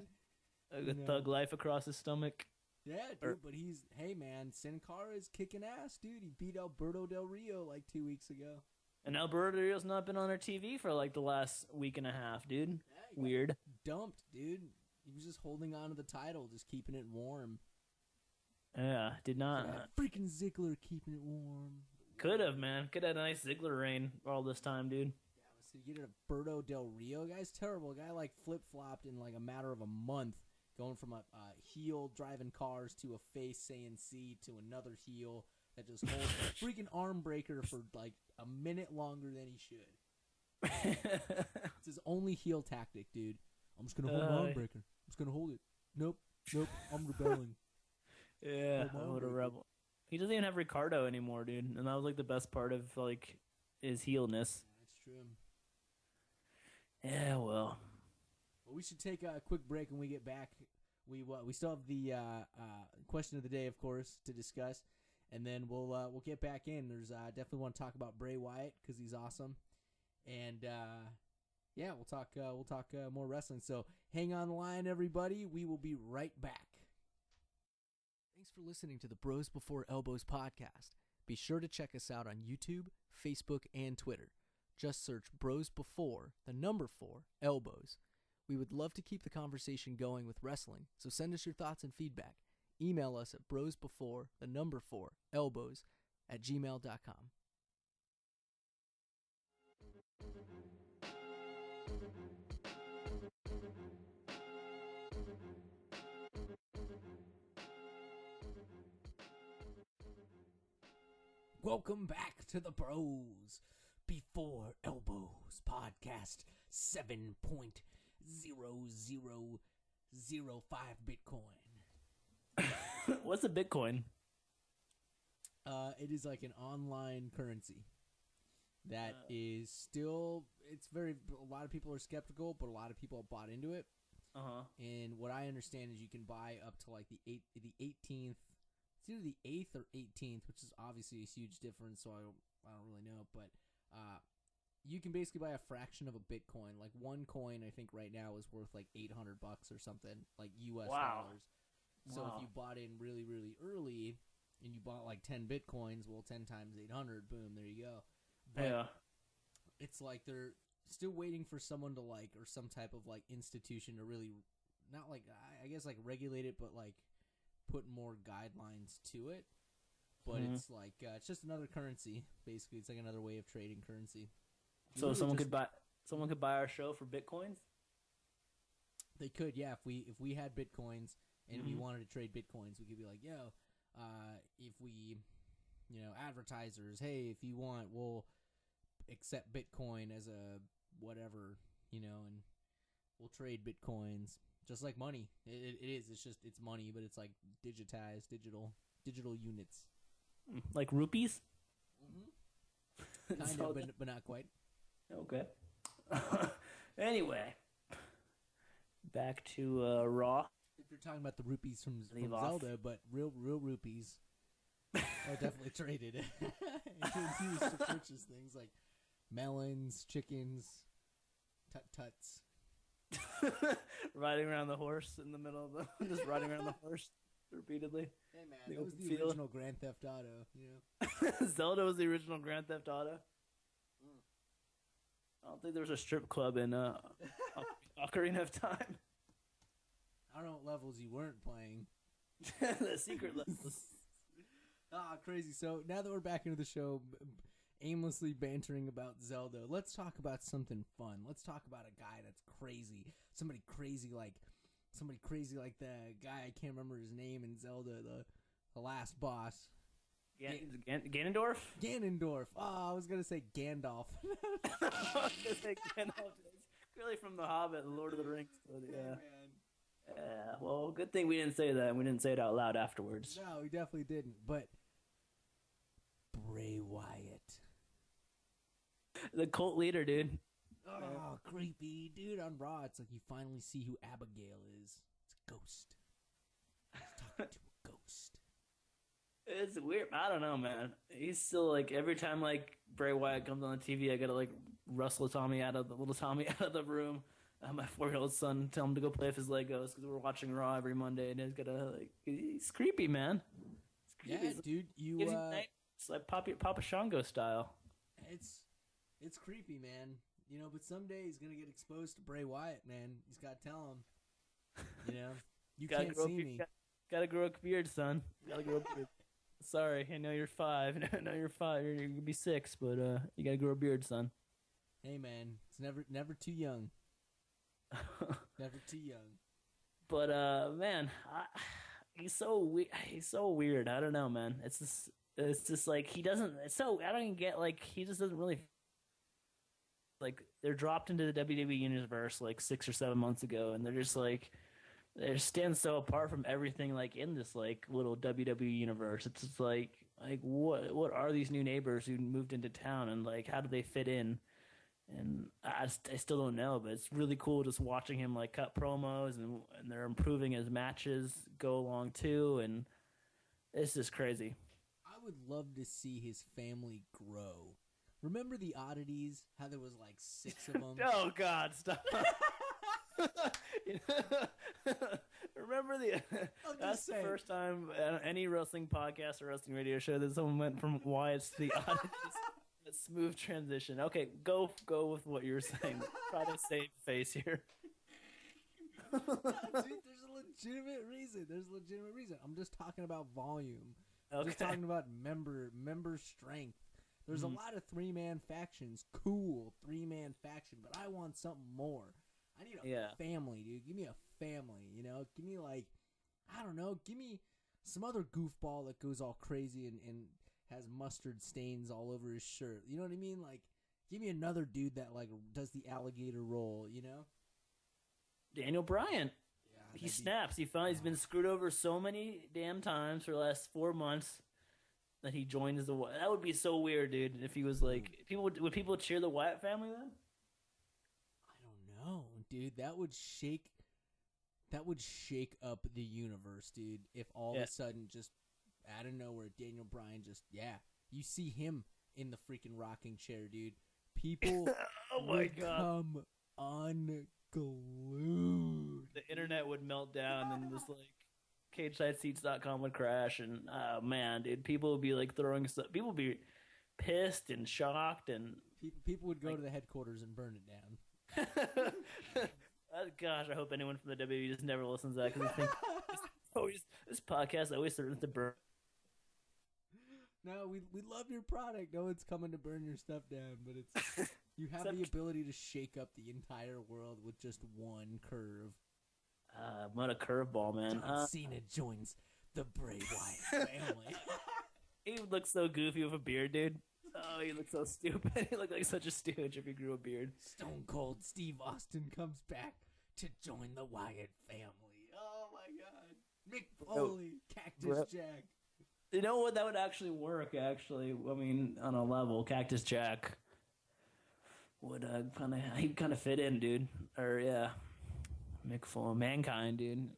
Thug life across his stomach. Yeah, dude, but hey, man, Sin Cara is kicking ass, dude. He beat Alberto Del Rio like 2 weeks ago. And Alberto Del Rio's not been on our TV for like the last week and a half, dude. Yeah, Weird. Dumped, dude. He was just holding on to the title, just keeping it warm. Yeah, did not. Freaking Ziggler keeping it warm. Could have, man. Could have had a nice Ziggler reign all this time, dude. Yeah, so you get Alberto Del Rio, guy's terrible. Guy like flip-flopped in like a matter of a month, going from a heel driving cars to a face saying C to another heel that just holds a freaking arm breaker for like a minute longer than he should. It's his only heel tactic, dude. I'm just gonna hold my arm breaker. I'm just gonna hold it. Nope, I'm rebelling. Yeah, what a rebel. He doesn't even have Ricardo anymore, dude. And that was like the best part of like his heelness. That's true. Yeah, well, we should take a quick break when we get back. We still have the question of the day, of course, to discuss, and then we'll get back in. There's definitely want to talk about Bray Wyatt because he's awesome, and yeah, we'll talk more wrestling. So hang on the line, everybody. We will be right back. Thanks for listening to the Bros Before Elbows podcast. Be sure to check us out on YouTube, Facebook, and Twitter. Just search Bros Before, the number 4, Elbows. We would love to keep the conversation going with wrestling, so send us your thoughts and feedback. Email us at brosbefore, the number 4, elbows, @gmail.com. Welcome back to the Bros Before Elbows podcast 7.0005 Bitcoin. What's a Bitcoin? It is like an online currency that is still, a lot of people are skeptical, but a lot of people have bought into it. And what I understand is you can buy up to like the 18th. It's either the 8th or 18th, which is obviously a huge difference, so I don't really know. But you can basically buy a fraction of a Bitcoin. Like one coin, I think right now is worth like $800 or something, like US dollars. So if you bought in really, really early and you bought like 10 Bitcoins, well, 10 times 800, boom, there you go. But it's like they're still waiting for someone to like, or some type of like institution to really, not like, I guess like regulate it, but like put more guidelines to it. But it's like it's just another currency. Basically, it's like another way of trading currency. So someone could buy our show for Bitcoins? They could, yeah. If we had Bitcoins and we wanted to trade Bitcoins, we could be like, yo, if we, advertisers, hey, if you want, we'll accept Bitcoin as a whatever, and we'll trade Bitcoins. Just like money. It is. It's money, but it's like digitized, digital units. Like rupees? Kind of, but not quite. Okay. Anyway, back to Raw. If you're talking about the rupees from Zelda, but real rupees are definitely traded. You used to purchase things like melons, chickens, tuts. Riding around the horse in the middle of just riding around the horse repeatedly. Hey man, that was the original Grand Theft Auto, Zelda was the original Grand Theft Auto. I don't think there was a strip club in Ocarina of Time. I don't know what levels you weren't playing. The secret levels. Crazy. So now that we're back into the show, aimlessly bantering about Zelda, let's talk about something fun. Let's talk about a guy that's crazy. Somebody crazy like the guy, I can't remember his name in Zelda, the last boss. Ganondorf? Ganondorf. Oh, I was going to say Gandalf. I was going to say Gandalf. It's clearly from The Hobbit and Lord of the Rings. But yeah, man. Yeah, well, good thing we didn't say that, and we didn't say it out loud afterwards. No, we definitely didn't, but Bray Wyatt. The cult leader, dude. Oh, creepy. Dude, on Raw, it's like you finally see who Abigail is. It's a ghost. He's talking to a ghost. It's weird. I don't know, man. He's still, like, every time, like, Bray Wyatt comes on the TV, I gotta, like, wrestle little Tommy out of the room. my 4-year-old son, tell him to go play with his Legos because we're watching Raw every Monday, and he's creepy, man. Yeah, dude, It's like Papa Shango style. It's creepy, man. You know, but someday he's gonna get exposed to Bray Wyatt, man. He's got to tell him. You know, you can't see me. Gotta grow a beard, son. Gotta grow a beard. Sorry, I know you're 5. I know you're 5. You're gonna be 6, but you gotta grow a beard, son. Hey, man, it's never too young. Never too young. But man, he's so weird. I don't know, man. It's just like he doesn't. I don't even get like he just doesn't really. Like they're dropped into the WWE universe like 6 or 7 months ago, and they're just like they stand so apart from everything like in this like little WWE universe. It's just like what are these new neighbors who moved into town, and like how do they fit in? And I still don't know, but it's really cool just watching him like cut promos, and they're improving as matches go along too, and it's just crazy. I would love to see his family grow. Remember the Oddities? How there was like 6 of them? Oh God, stop. Remember that's the first time any wrestling podcast or wrestling radio show that someone went from Wyatt's to the Oddities. A smooth transition. Okay, go with what you were saying. Try to save face here. Dude, there's a legitimate reason. I'm just talking about volume. Okay. I'm just talking about member strength. There's a lot of 3-man factions. Cool 3-man faction, but I want something more. I need a family, dude. Give me a family, you know? Give me like, I don't know, give me some other goofball that goes all crazy and has mustard stains all over his shirt. You know what I mean? Like, give me another dude that like does the alligator roll, you know? Daniel Bryan. Yeah, he snaps. He's been screwed over so many damn times for the last 4 months that he joins the Wyatt. That would be so weird, dude. If he was like, would people cheer the Wyatt family then? I don't know, dude. That would shake up the universe, dude. If all of a sudden just out of nowhere, Daniel Bryan you see him in the freaking rocking chair, dude. People come unglued. The internet would melt down, and just like CageSideSeats.com would crash, and oh man, dude, people would be like throwing stuff. People would be pissed and shocked, and people would go to the headquarters and burn it down. Gosh, I hope anyone from the WWE just never listens to that, because I think this podcast always threatens to burn. No, we love your product. No one's coming to burn your stuff down, but it's you have the ability to shake up the entire world with just one curve. What a curveball, man. John Cena joins the Bray Wyatt family. He would look so goofy with a beard, dude. Oh, he looks so stupid. He looked like such a stooge if he grew a beard. Stone Cold Steve Austin comes back to join the Wyatt family. Oh my God. Mick Foley, Cactus Jack. You know what? That would actually work, actually. I mean, on a level, Cactus Jack would kind of fit in, dude. Or, yeah. Mick Foley, Mankind, dude.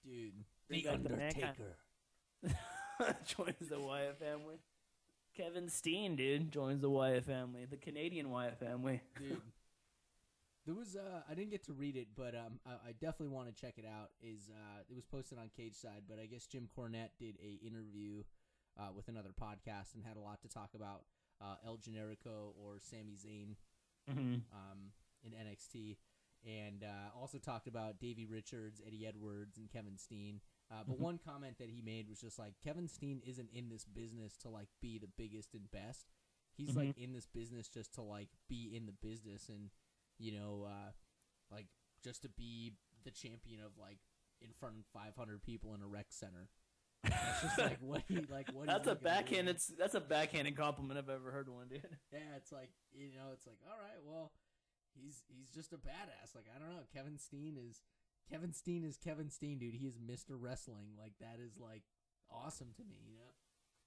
Dude. The Undertaker. Joins the Wyatt family. Kevin Steen, dude, joins the Wyatt family. The Canadian Wyatt family. Dude. There was I didn't get to read it, but I definitely want to check it out. It was posted on Cage Side, but I guess Jim Cornette did a interview with another podcast and had a lot to talk about El Generico or Sami Zayn in NXT, and also talked about Davey Richards, Eddie Edwards, and Kevin Steen. But one comment that he made was just like, Kevin Steen isn't in this business to like be the biggest and best. He's like in this business just to like be in the business and, you know, like just to be the champion of like in front of 500 people in a rec center. That's just like what he like. What that's a backhand. That's a backhanded compliment I've ever heard one, dude. Yeah, it's like, you know, it's like, all right, well, he's just a badass. Like, I don't know, Kevin Steen is Kevin Steen, dude. He is Mr. Wrestling. Like, that is like awesome to me, you know.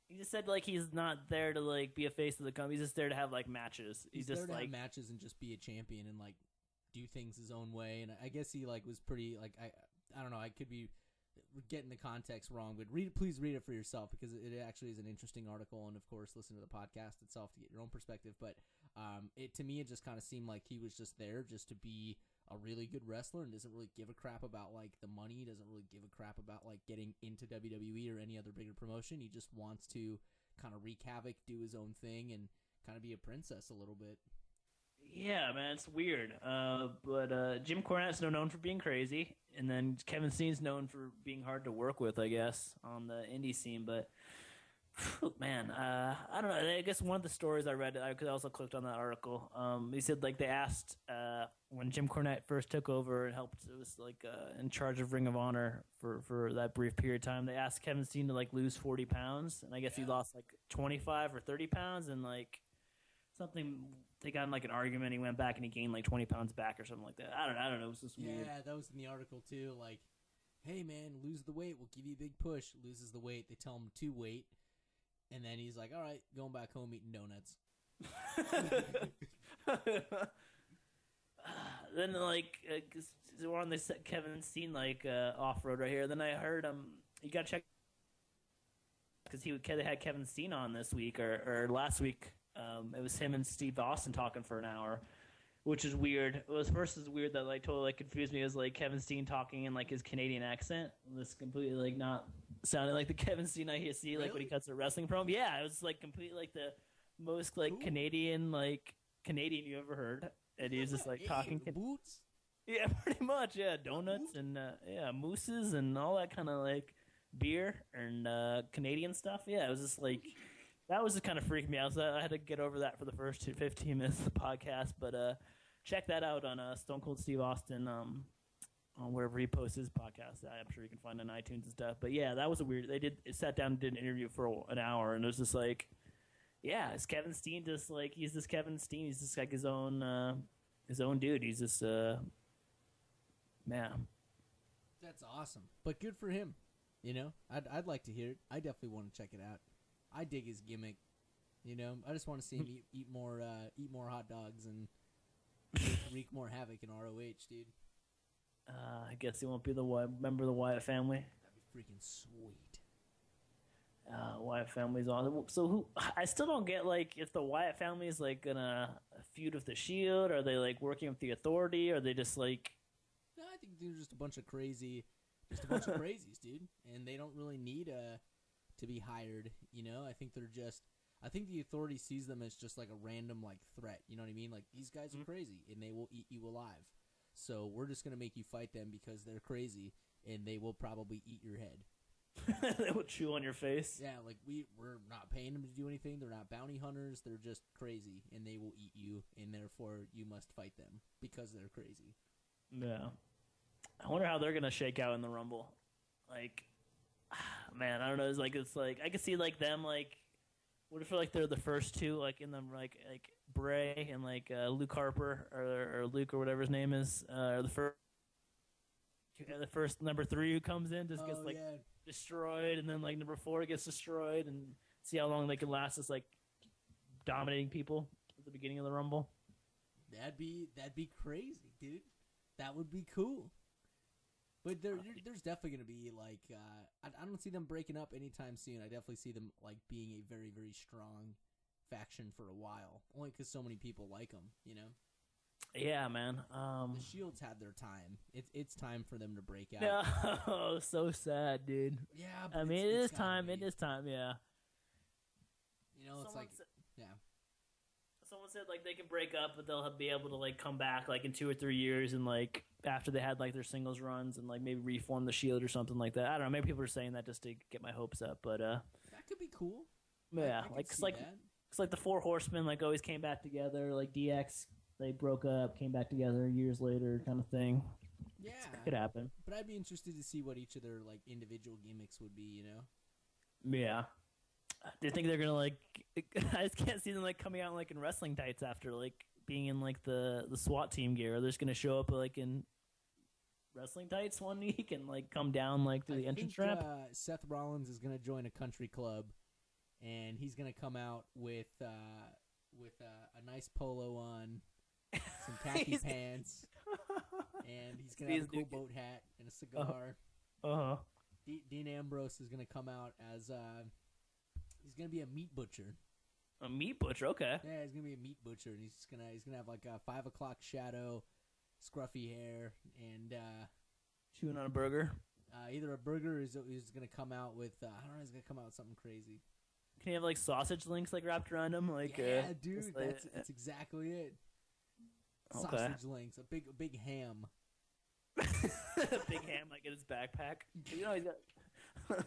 He just said like he's not there to like be a face of the company. He's just there to have like matches. He's just there to like have matches and just be a champion and like do things his own way. And I guess he like was pretty like I don't know. I could be getting the context wrong, but please read it for yourself because it actually is an interesting article. And of course, listen to the podcast itself to get your own perspective. But it to me, it just kind of seemed like he was just there just to be a really good wrestler and doesn't really give a crap about like the money, doesn't really give a crap about like getting into WWE or any other bigger promotion. He just wants to kind of wreak havoc, do his own thing, and kind of be a princess a little bit. Yeah, man, it's weird. But Jim Cornette's known for being crazy, and then Kevin Steen's known for being hard to work with, I guess, on the indie scene. But man, I don't know. I guess one of the stories I read, I also clicked on that article. He said like they asked when Jim Cornette first took over and helped, it was like in charge of Ring of Honor for that brief period of time. They asked Kevin Steen to like lose 40 pounds, and I guess he lost like 25 or 30 pounds, and like something they got in like an argument. He went back and he gained like 20 pounds back or something like that. I don't know. It was just weird. Yeah, that was in the article too. Like, hey man, lose the weight, we'll give you a big push. Loses the weight, they tell him to wait. And then he's like, all right, going back home eating donuts. Then, like, we're on this Kevin Steen, like, off-road right here. Then I heard, you got to check, because they had Kevin Steen on this week, or last week. It was him and Steve Austin talking for an hour, which is weird. It was weird that, like, totally like, confused me. It was, like, Kevin Steen talking in, like, his Canadian accent. It was completely, like, not sounded like the Kevin Steen I see, really? like, when he cuts a wrestling promo. Yeah, it was, like, completely, like, the most, like, Ooh. Canadian you ever heard. And he was just, like, talking. Boots? Yeah, pretty much, yeah. Donuts and, mousses and all that kind of, like, beer and Canadian stuff. Yeah, it was just, like, that was just kind of freaking me out. So I had to get over that for the first 15 minutes of the podcast. But check that out on Stone Cold Steve Austin on wherever he posts his podcast. I'm sure you can find it on iTunes and stuff. But yeah, that was a weird. They sat down and did an interview for an hour, and it was just like, yeah, is Kevin Steen just like he's this Kevin Steen? He's just like his own dude. He's just man. That's awesome, but good for him. You know, I'd like to hear it. I definitely want to check it out. I dig his gimmick. You know, I just want to see him eat more hot dogs and wreak more havoc in ROH, dude. I guess he won't be the member of the Wyatt family. That'd be freaking sweet. Wyatt family's on. So who? I still don't get like if the Wyatt family is like gonna feud with the Shield. Are they like working with the Authority? Or are they just like? No, I think they're just a bunch of crazies, dude. And they don't really need to be hired. You know, I think the Authority sees them as just like a random like threat. You know what I mean? Like these guys are crazy and they will eat you alive. So we're just gonna make you fight them because they're crazy and they will probably eat your head. They will chew on your face. Yeah, like we're not paying them to do anything. They're not bounty hunters. They're just crazy and they will eat you, and therefore you must fight them because they're crazy. Yeah. I wonder how they're gonna shake out in the Rumble. Like, man, I don't know. It's like I could see like them like. What if like they're the first two like in them like Bray and like Luke Harper or Luke or whatever his name is or the first number 3 who comes in just gets like destroyed, and then like number 4 gets destroyed, and see how long they can last as like dominating people at the beginning of the Rumble. That'd be crazy, dude. That would be cool. But there's definitely going to be, like, I don't see them breaking up anytime soon. I definitely see them, like, being a very, very strong faction for a while. Only because so many people like them, you know? Yeah, man. The Shield's had their time. It's time for them to break out. No, so sad, dude. Yeah, but I mean, it is time. It is time, yeah. You know, it's like, yeah. Someone said like they can break up, but they'll be able to like come back like in 2 or 3 years, and like after they had like their singles runs, and like maybe reform the Shield or something like that. I don't know. Maybe people are saying that just to get my hopes up, but that could be cool. Yeah, it's like the 4 Horsemen like always came back together. Like DX, they broke up, came back together years later, kind of thing. Yeah, it could happen. But I'd be interested to see what each of their like individual gimmicks would be. You know? Yeah. Do you think they're gonna like? I just can't see them like coming out like in wrestling tights after like being in like the SWAT team gear. They're just gonna show up like in wrestling tights one week and like come down like through the entrance ramp. Seth Rollins is gonna join a country club, and he's gonna come out with a nice polo on, some khaki pants, and he's gonna have a cool boat hat and a cigar. Dean Ambrose is gonna come out as he's gonna be a meat butcher. A meat butcher, okay. Yeah, he's gonna be a meat butcher, and he's gonna have like a 5 o'clock shadow, scruffy hair, and chewing on a burger. Either a burger is going to come out with I don't know, he's going to come out with something crazy. Can you have like sausage links like wrapped around him? Like yeah, dude, that's exactly it. Okay. Sausage links, a big ham. Big ham like in his backpack. You know he's got.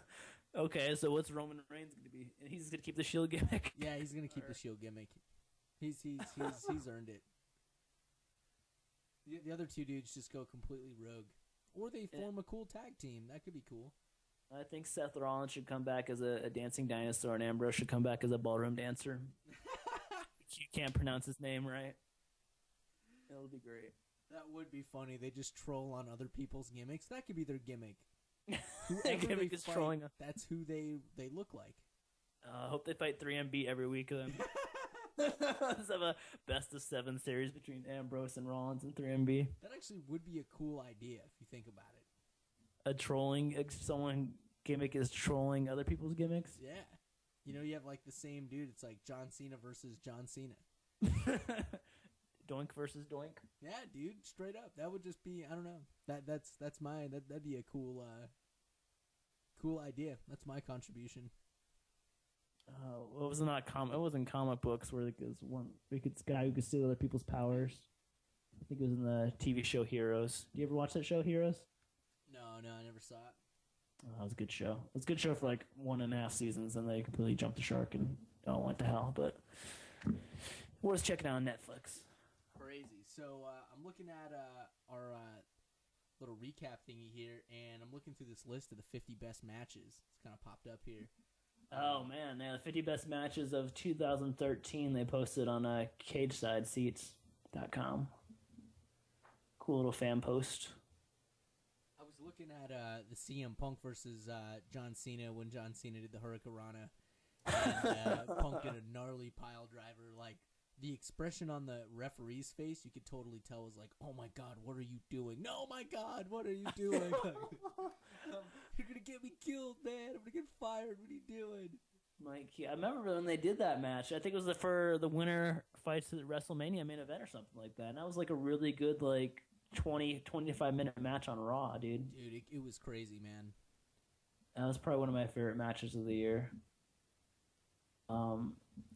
Okay, so what's Roman Reigns going to be? He's going to keep the Shield gimmick. Yeah, he's going to keep the Shield gimmick. He's earned it. The other two dudes just go completely rogue, or they form a cool tag team. That could be cool. I think Seth Rollins should come back as a dancing dinosaur, and Ambrose should come back as a ballroom dancer. You can't pronounce his name right. It'll be great. That would be funny. They just troll on other people's gimmicks. That could be their gimmick. Gimmick is trolling. That's who they look like. I hope they fight 3MB every week then. Let's have a best of 7 series between Ambrose and Rollins and 3MB. That actually would be a cool idea if you think about it. Someone gimmick is trolling other people's gimmicks? Yeah. You know, you have like the same dude. It's like John Cena versus John Cena. Doink versus Doink? Yeah, dude, straight up. That would just be, I don't know. That's mine. That'd be a cool idea. That's my contribution. It wasn't comic books where there was one guy who could steal other people's powers. I think it was in the TV show Heroes. Do you ever watch that show, Heroes? No, I never saw it. Oh, that was a good show. It was a good show for like 1.5 seasons, and they completely jumped the shark and went to hell. But worth checking out on Netflix. Crazy. So I'm looking at our little recap thingy here, and I'm looking through this list of the 50 best matches. It's kind of popped up here. Oh, man. Yeah, the 50 best matches of 2013 they posted on CagesideSeats.com. Cool little fan post. I was looking at the CM Punk versus John Cena when John Cena did the Hurricanrana. And Punk did a gnarly pile driver. Like, the expression on the referee's face, you could totally tell was like, oh, my God, what are you doing? No, my God, what are you doing? You're going to get me killed, man. I'm going to get fired. What are you doing? Mike, I remember when they did that match. I think it was for the winner fights at the WrestleMania main event or something like that. And that was like a really good, like, 25-minute match on Raw, dude. Dude, it was crazy, man. That was probably one of my favorite matches of the year.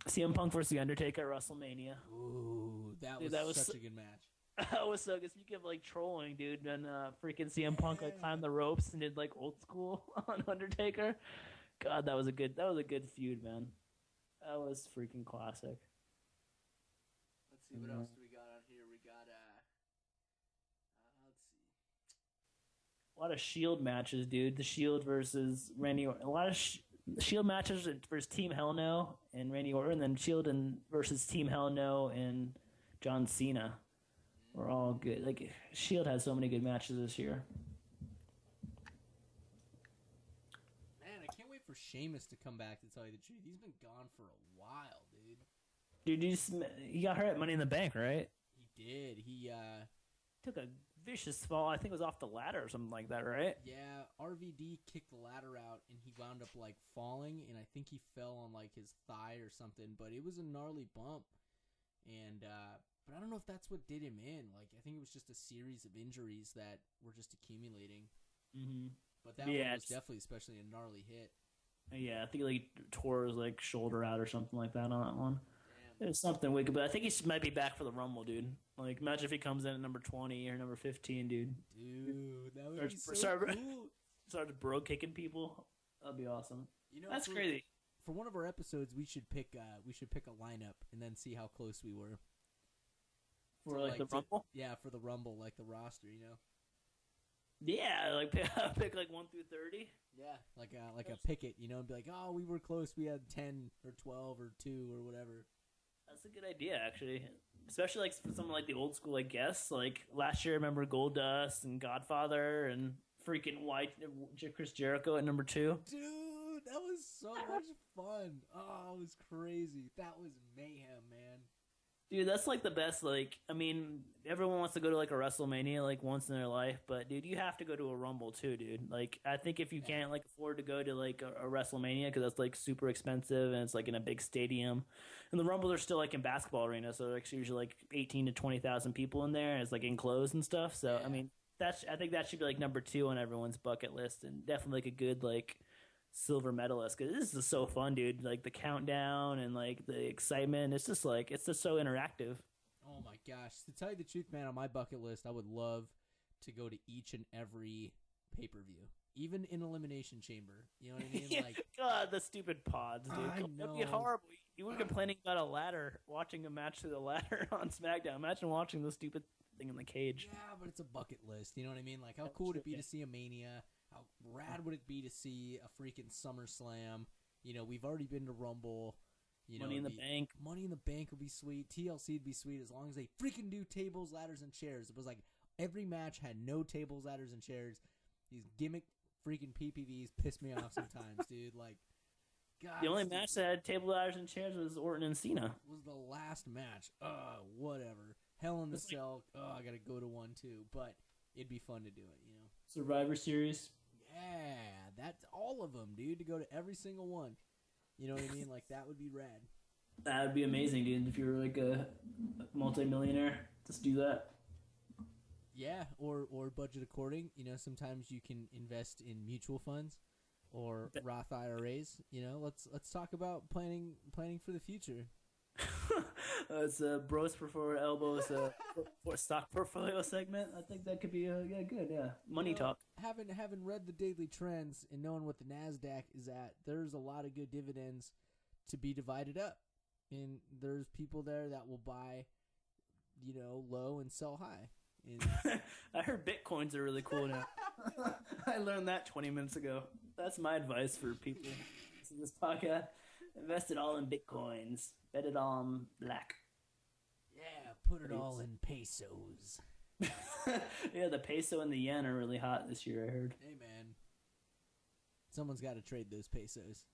CM Punk versus The Undertaker at WrestleMania. Ooh, that was such a good match. That was so good. Speaking of like trolling, dude, and freaking CM Punk like climbed the ropes and did like old school on Undertaker. God, that was a good feud, man. That was freaking classic. Let's see what else do we got on here. We got let's see. A lot of Shield matches, dude. The Shield versus Randy Orton. A lot of Shield matches versus Team Hell No and Randy Orton, and then Shield versus Team Hell No and John Cena. We're all good. Like, Shield had so many good matches this year. Man, I can't wait for Sheamus to come back, to tell you the truth. He's been gone for a while, dude. Dude, he got hurt at Money in the Bank, right? He did. He took a vicious fall. I think it was off the ladder or something like that, right? Yeah, RVD kicked the ladder out, and he wound up, like, falling, and I think he fell on, like, his thigh or something, but it was a gnarly bump. And, but I don't know if that's what did him in. Like, I think it was just a series of injuries that were just accumulating. Mm-hmm. But that one was definitely, especially a gnarly hit. Yeah, I think he tore his like shoulder out or something like that on that one. Damn. It was something wicked, but I think he might be back for the Rumble, dude. Like, imagine if he comes in at number 20 or number 15, dude. Dude, that would be so cool. Started bro kicking people. That'd be awesome. You know, that's crazy. For one of our episodes, we should pick a lineup and then see how close we were. For like the Rumble? Yeah, for the Rumble, like the roster, you know. Yeah, like pick like 1 through 30. Yeah, like a picket, you know, and be like, oh, we were close. We had 10 or 12 or 2 or whatever. That's a good idea, actually. Especially like for someone like the old school, I guess. Like last year, I remember Goldust and Godfather and freaking Wyatt, Chris Jericho at number 2. Dude, that was so much fun. Oh, it was crazy. That was mayhem, man. Dude, that's like the best. Like, I mean, everyone wants to go to like a WrestleMania like once in their life, but dude, you have to go to a Rumble too, dude. Like, I think if you can't like afford to go to like a WrestleMania because that's like super expensive and it's like in a big stadium, and the Rumbles are still like in basketball arenas, so there's usually like 18 to 20,000 people in there, and it's like enclosed and stuff. So, I mean, I think that should be like number 2 on everyone's bucket list, and definitely like a good like silver medalist because this is so fun, dude. Like the countdown and like the excitement, it's just so interactive. Oh my gosh, to tell you the truth, man, on my bucket list I would love to go to each and every pay-per-view, even in Elimination Chamber, you know what I mean? Like, God, the stupid pods, dude. I That'd be know. horrible. You were complaining about a ladder, watching a match through the ladder on SmackDown. Imagine watching the stupid thing in the cage. Yeah, but it's a bucket list, you know what I mean? Like, how cool would it be to see a Mania? How rad would it be to see a freaking SummerSlam? You know, we've already been to Rumble. You know, Money in the Bank. Money in the Bank would be sweet. TLC would be sweet as long as they freaking do tables, ladders, and chairs. It was like every match had no tables, ladders, and chairs. These gimmick freaking PPVs piss me off sometimes, dude. Like, God. The only match that had table ladders and chairs was Orton and Cena. Was the last match. Whatever. Hell in the Cell. I gotta go to one too. But it'd be fun to do it, you know. Survivor Series. Yeah, that's all of them, dude. To go to every single one. You know what I mean? Like, that would be rad. That would be amazing, dude. If you were like a multi-millionaire, just do that. Yeah, or budget according. You know, sometimes you can invest in mutual funds or Roth IRAs. You know, let's talk about planning for the future. It's a bros before elbows for stock portfolio segment. I think that could be good. Yeah, money talk. Having read the daily trends and knowing what the NASDAQ is at, there's a lot of good dividends to be divided up, and there's people there that will buy, you know, low and sell high. And I heard Bitcoins are really cool now. I learned that 20 minutes ago. That's my advice for people in this podcast. Invest it all in Bitcoins. Bet it all on black. Yeah, put it all in pesos. Yeah, the peso and the yen are really hot this year, I heard. Hey, man. Someone's got to trade those pesos.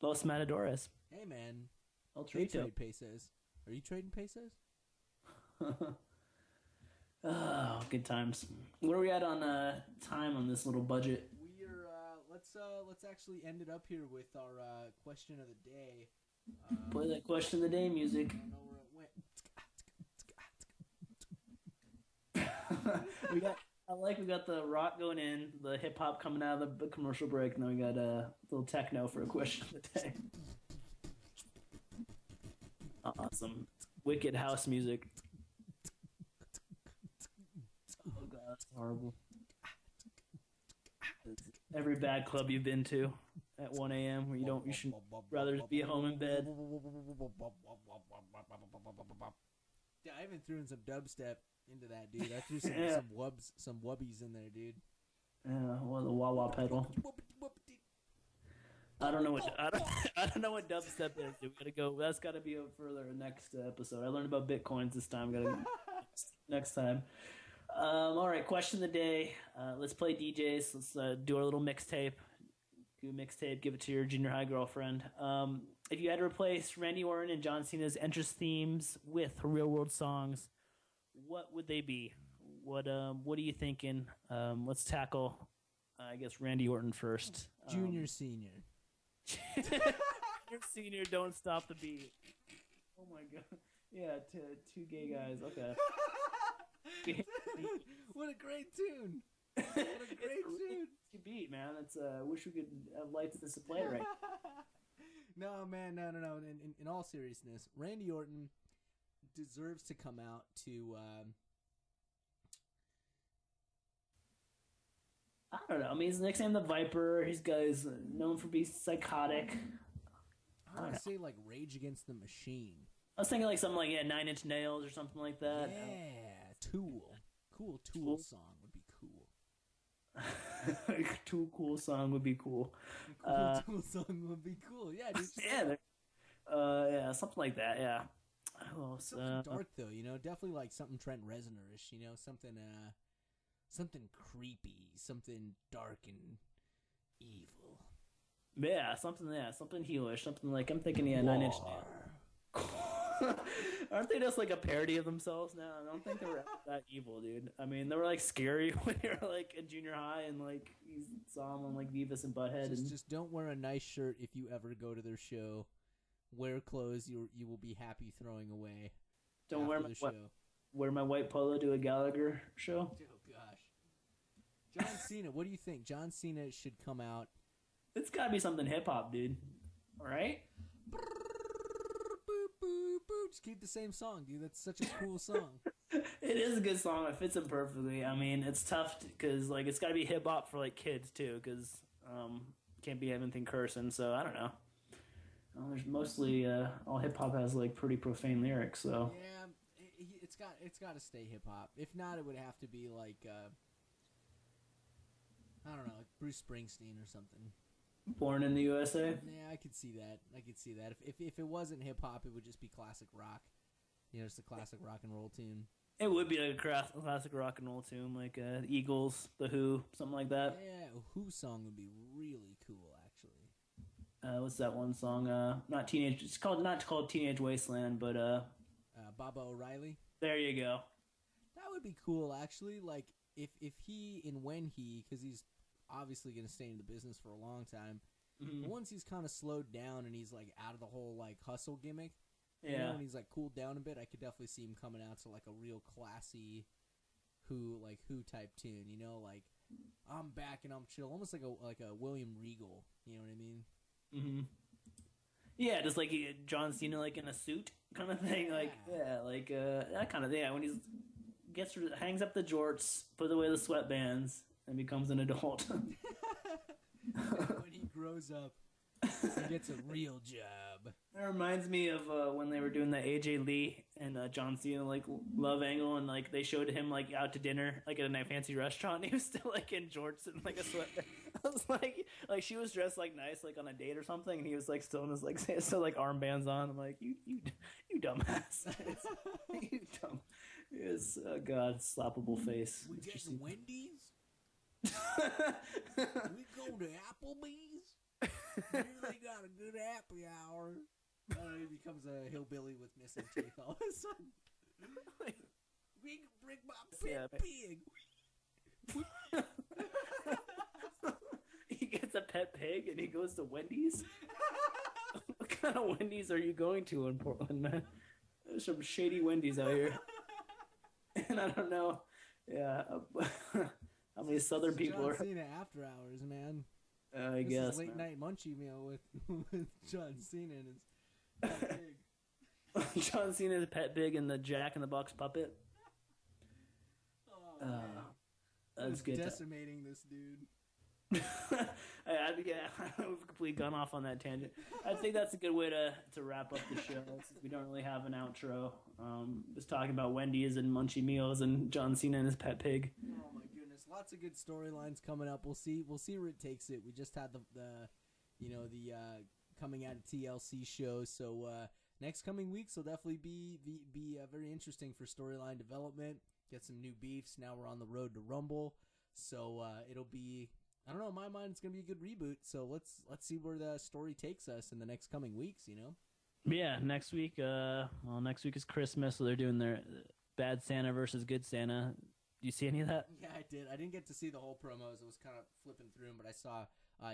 Los Matadores. Hey, man. I'll They trade trade pesos. Are you trading pesos? Oh, good times. Where are we at on time on this little budget? We are. Let's actually end it up here with our question of the day. Play that question of the day music. I don't know where it went. We got the rock going in, the hip hop coming out of the commercial break, and then we got a little techno for a question of the day. Awesome, wicked house music. Oh god, that's horrible. Every bad club you've been to at 1 a.m. where you should rather just be at home in bed. Yeah, I even threw in some dubstep into that, dude. I threw some wubbies in there, dude. Yeah, well, the wah wah pedal. I don't know what dubstep is. We gotta go. That's gotta be further next episode. I learned about bitcoins this time. Gotta next time. All right, question of the day. Let's play DJs. Let's do our little mixtape. Do a mixtape. Give it to your junior high girlfriend. If you had to replace Randy Orton and John Cena's entrance themes with real world songs, what would they be? What are you thinking? Let's tackle, I guess, Randy Orton first. Junior, senior. Junior, senior, don't stop the beat. Oh my god. Yeah, two gay guys. Okay. What a great tune! What a great tune! It's a beat, man. It's wish we could have lights to play it right. No, man, no. In all seriousness, Randy Orton deserves to come out to. I don't know. I mean, he's nicknamed the Viper. He's known for being psychotic. I want to say like Rage Against the Machine. I was thinking like something like 9 Inch Nails or something like that. Yeah, Tool. Cool Tool song would be cool. Tool cool song would be cool. Tool song would be cool. Yeah, dude. Yeah, something like that. Yeah. Something dark though, you know, definitely like something Trent Reznor-ish, you know, something creepy, something dark and evil. Yeah, something heelish, something like I'm thinking 9 Inch Nails. Aren't they just like a parody of themselves now? I don't think they were that evil, dude. I mean, they were like scary when you were like in junior high and like you saw them on like Beavis and Butthead. Just don't wear a nice shirt if you ever go to their show. Wear clothes you will be happy throwing away. Don't wear my white polo to a Gallagher show. Oh gosh. John Cena, what do you think? John Cena should come out. It's gotta be something hip hop, dude. All right. Just keep the same song, dude. That's such a cool song. It is a good song. It fits him perfectly. I mean, it's tough because like it's got to be hip hop for like kids too, because can't be anything cursing. So I don't know. There's mostly all hip hop has like pretty profane lyrics. So yeah, it's got to stay hip hop. If not, it would have to be like I don't know, like Bruce Springsteen or something. Born in the USA? Yeah, I could see that. If it wasn't hip hop, it would just be classic rock. You know, just a classic rock and roll tune. It would be like a classic rock and roll tune, like Eagles, The Who, something like that. Yeah, a Who song would be really cool, actually. What's that one song? Not called Teenage Wasteland, but Baba O'Reilly. There you go. That would be cool, actually. Like if he and when he, because he's obviously going to stay in the business for a long time. Mm-hmm. But once he's kind of slowed down and he's like out of the whole like hustle gimmick, you know, and he's like cooled down a bit, I could definitely see him coming out to like a real classy Who type tune. You know, like I'm back and I'm chill, almost like a William Regal. You know what I mean? Mm-hmm. Yeah, just like John Cena, like in a suit kind of thing. Like that kind of thing. Yeah, when he's hangs up the jorts, puts away the sweatbands, and becomes an adult. When he grows up, he gets a real job. That reminds me of when they were doing the AJ Lee and John Cena like love angle, and like they showed him like out to dinner, like at a fancy restaurant. And he was still like in jorts and like a sweatband. I was like she was dressed like nice, like on a date or something, and he was like still in his like still like armbands on. I'm like, you dumbass, you dumb. His God, slappable face. We getting Wendy's? We go to Applebee's? Here they got a good happy hour. He becomes a hillbilly with missing teeth all of a sudden. We can bring my pet pig. He gets a pet pig and he goes to Wendy's? What kind of Wendy's are you going to in Portland, man? There's some shady Wendy's out here. And I don't know. Yeah. How many Southern people are? John Cena after hours, man. I guess. Is late night munchie meal with John Cena and his pet pig. John Cena's pet pig and the Jack in the Box puppet. Oh, that's good. Decimating this dude. We've completely gone off on that tangent. I think that's a good way to wrap up the show. Since we don't really have an outro. Just talking about Wendy's and munchie meals and John Cena and his pet pig. Oh my goodness, lots of good storylines coming up. We'll see where it takes it. We just had the coming out of TLC show, so next coming weeks will definitely be very interesting for storyline development. Get some new beefs. Now we're on the road to Rumble, so it'll be. I don't know. In my mind, it's gonna be a good reboot. So let's see where the story takes us in the next coming weeks. You know. Yeah, next week. Next week is Christmas, so they're doing their Bad Santa versus Good Santa. Do you see any of that? Yeah, I did. I didn't get to see the whole promos. I was kind of flipping through them, but I saw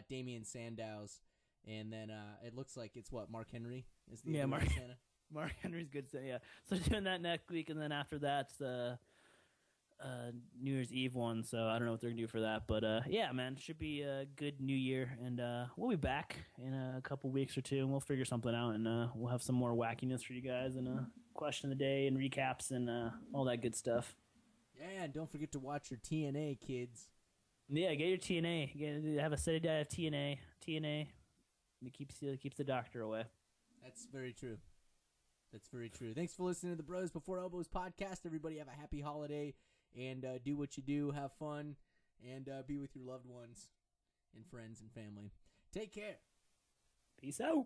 Damian Sandow's, and then it looks like it's Mark Henry is the Mark Santa. Mark Henry's Good Santa. Yeah, so doing that next week, and then after that's the New Year's Eve one. So I don't know what they're gonna do for that, but yeah, man, should be a good New Year, and we'll be back in a couple weeks or two, and we'll figure something out, and we'll have some more wackiness for you guys, and question of the day, and recaps, and all that good stuff. Yeah, and don't forget to watch your TNA, kids. Yeah, get your TNA. Have a steady diet of TNA. It keeps the doctor away. That's very true. Thanks for listening to the Bros Before Elbows podcast. Everybody have a happy holiday, and do what you do. Have fun, and be with your loved ones and friends and family. Take care. Peace out.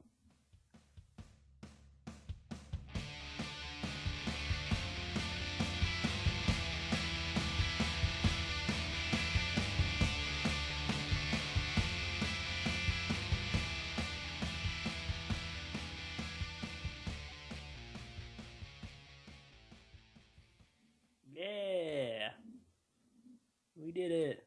get it.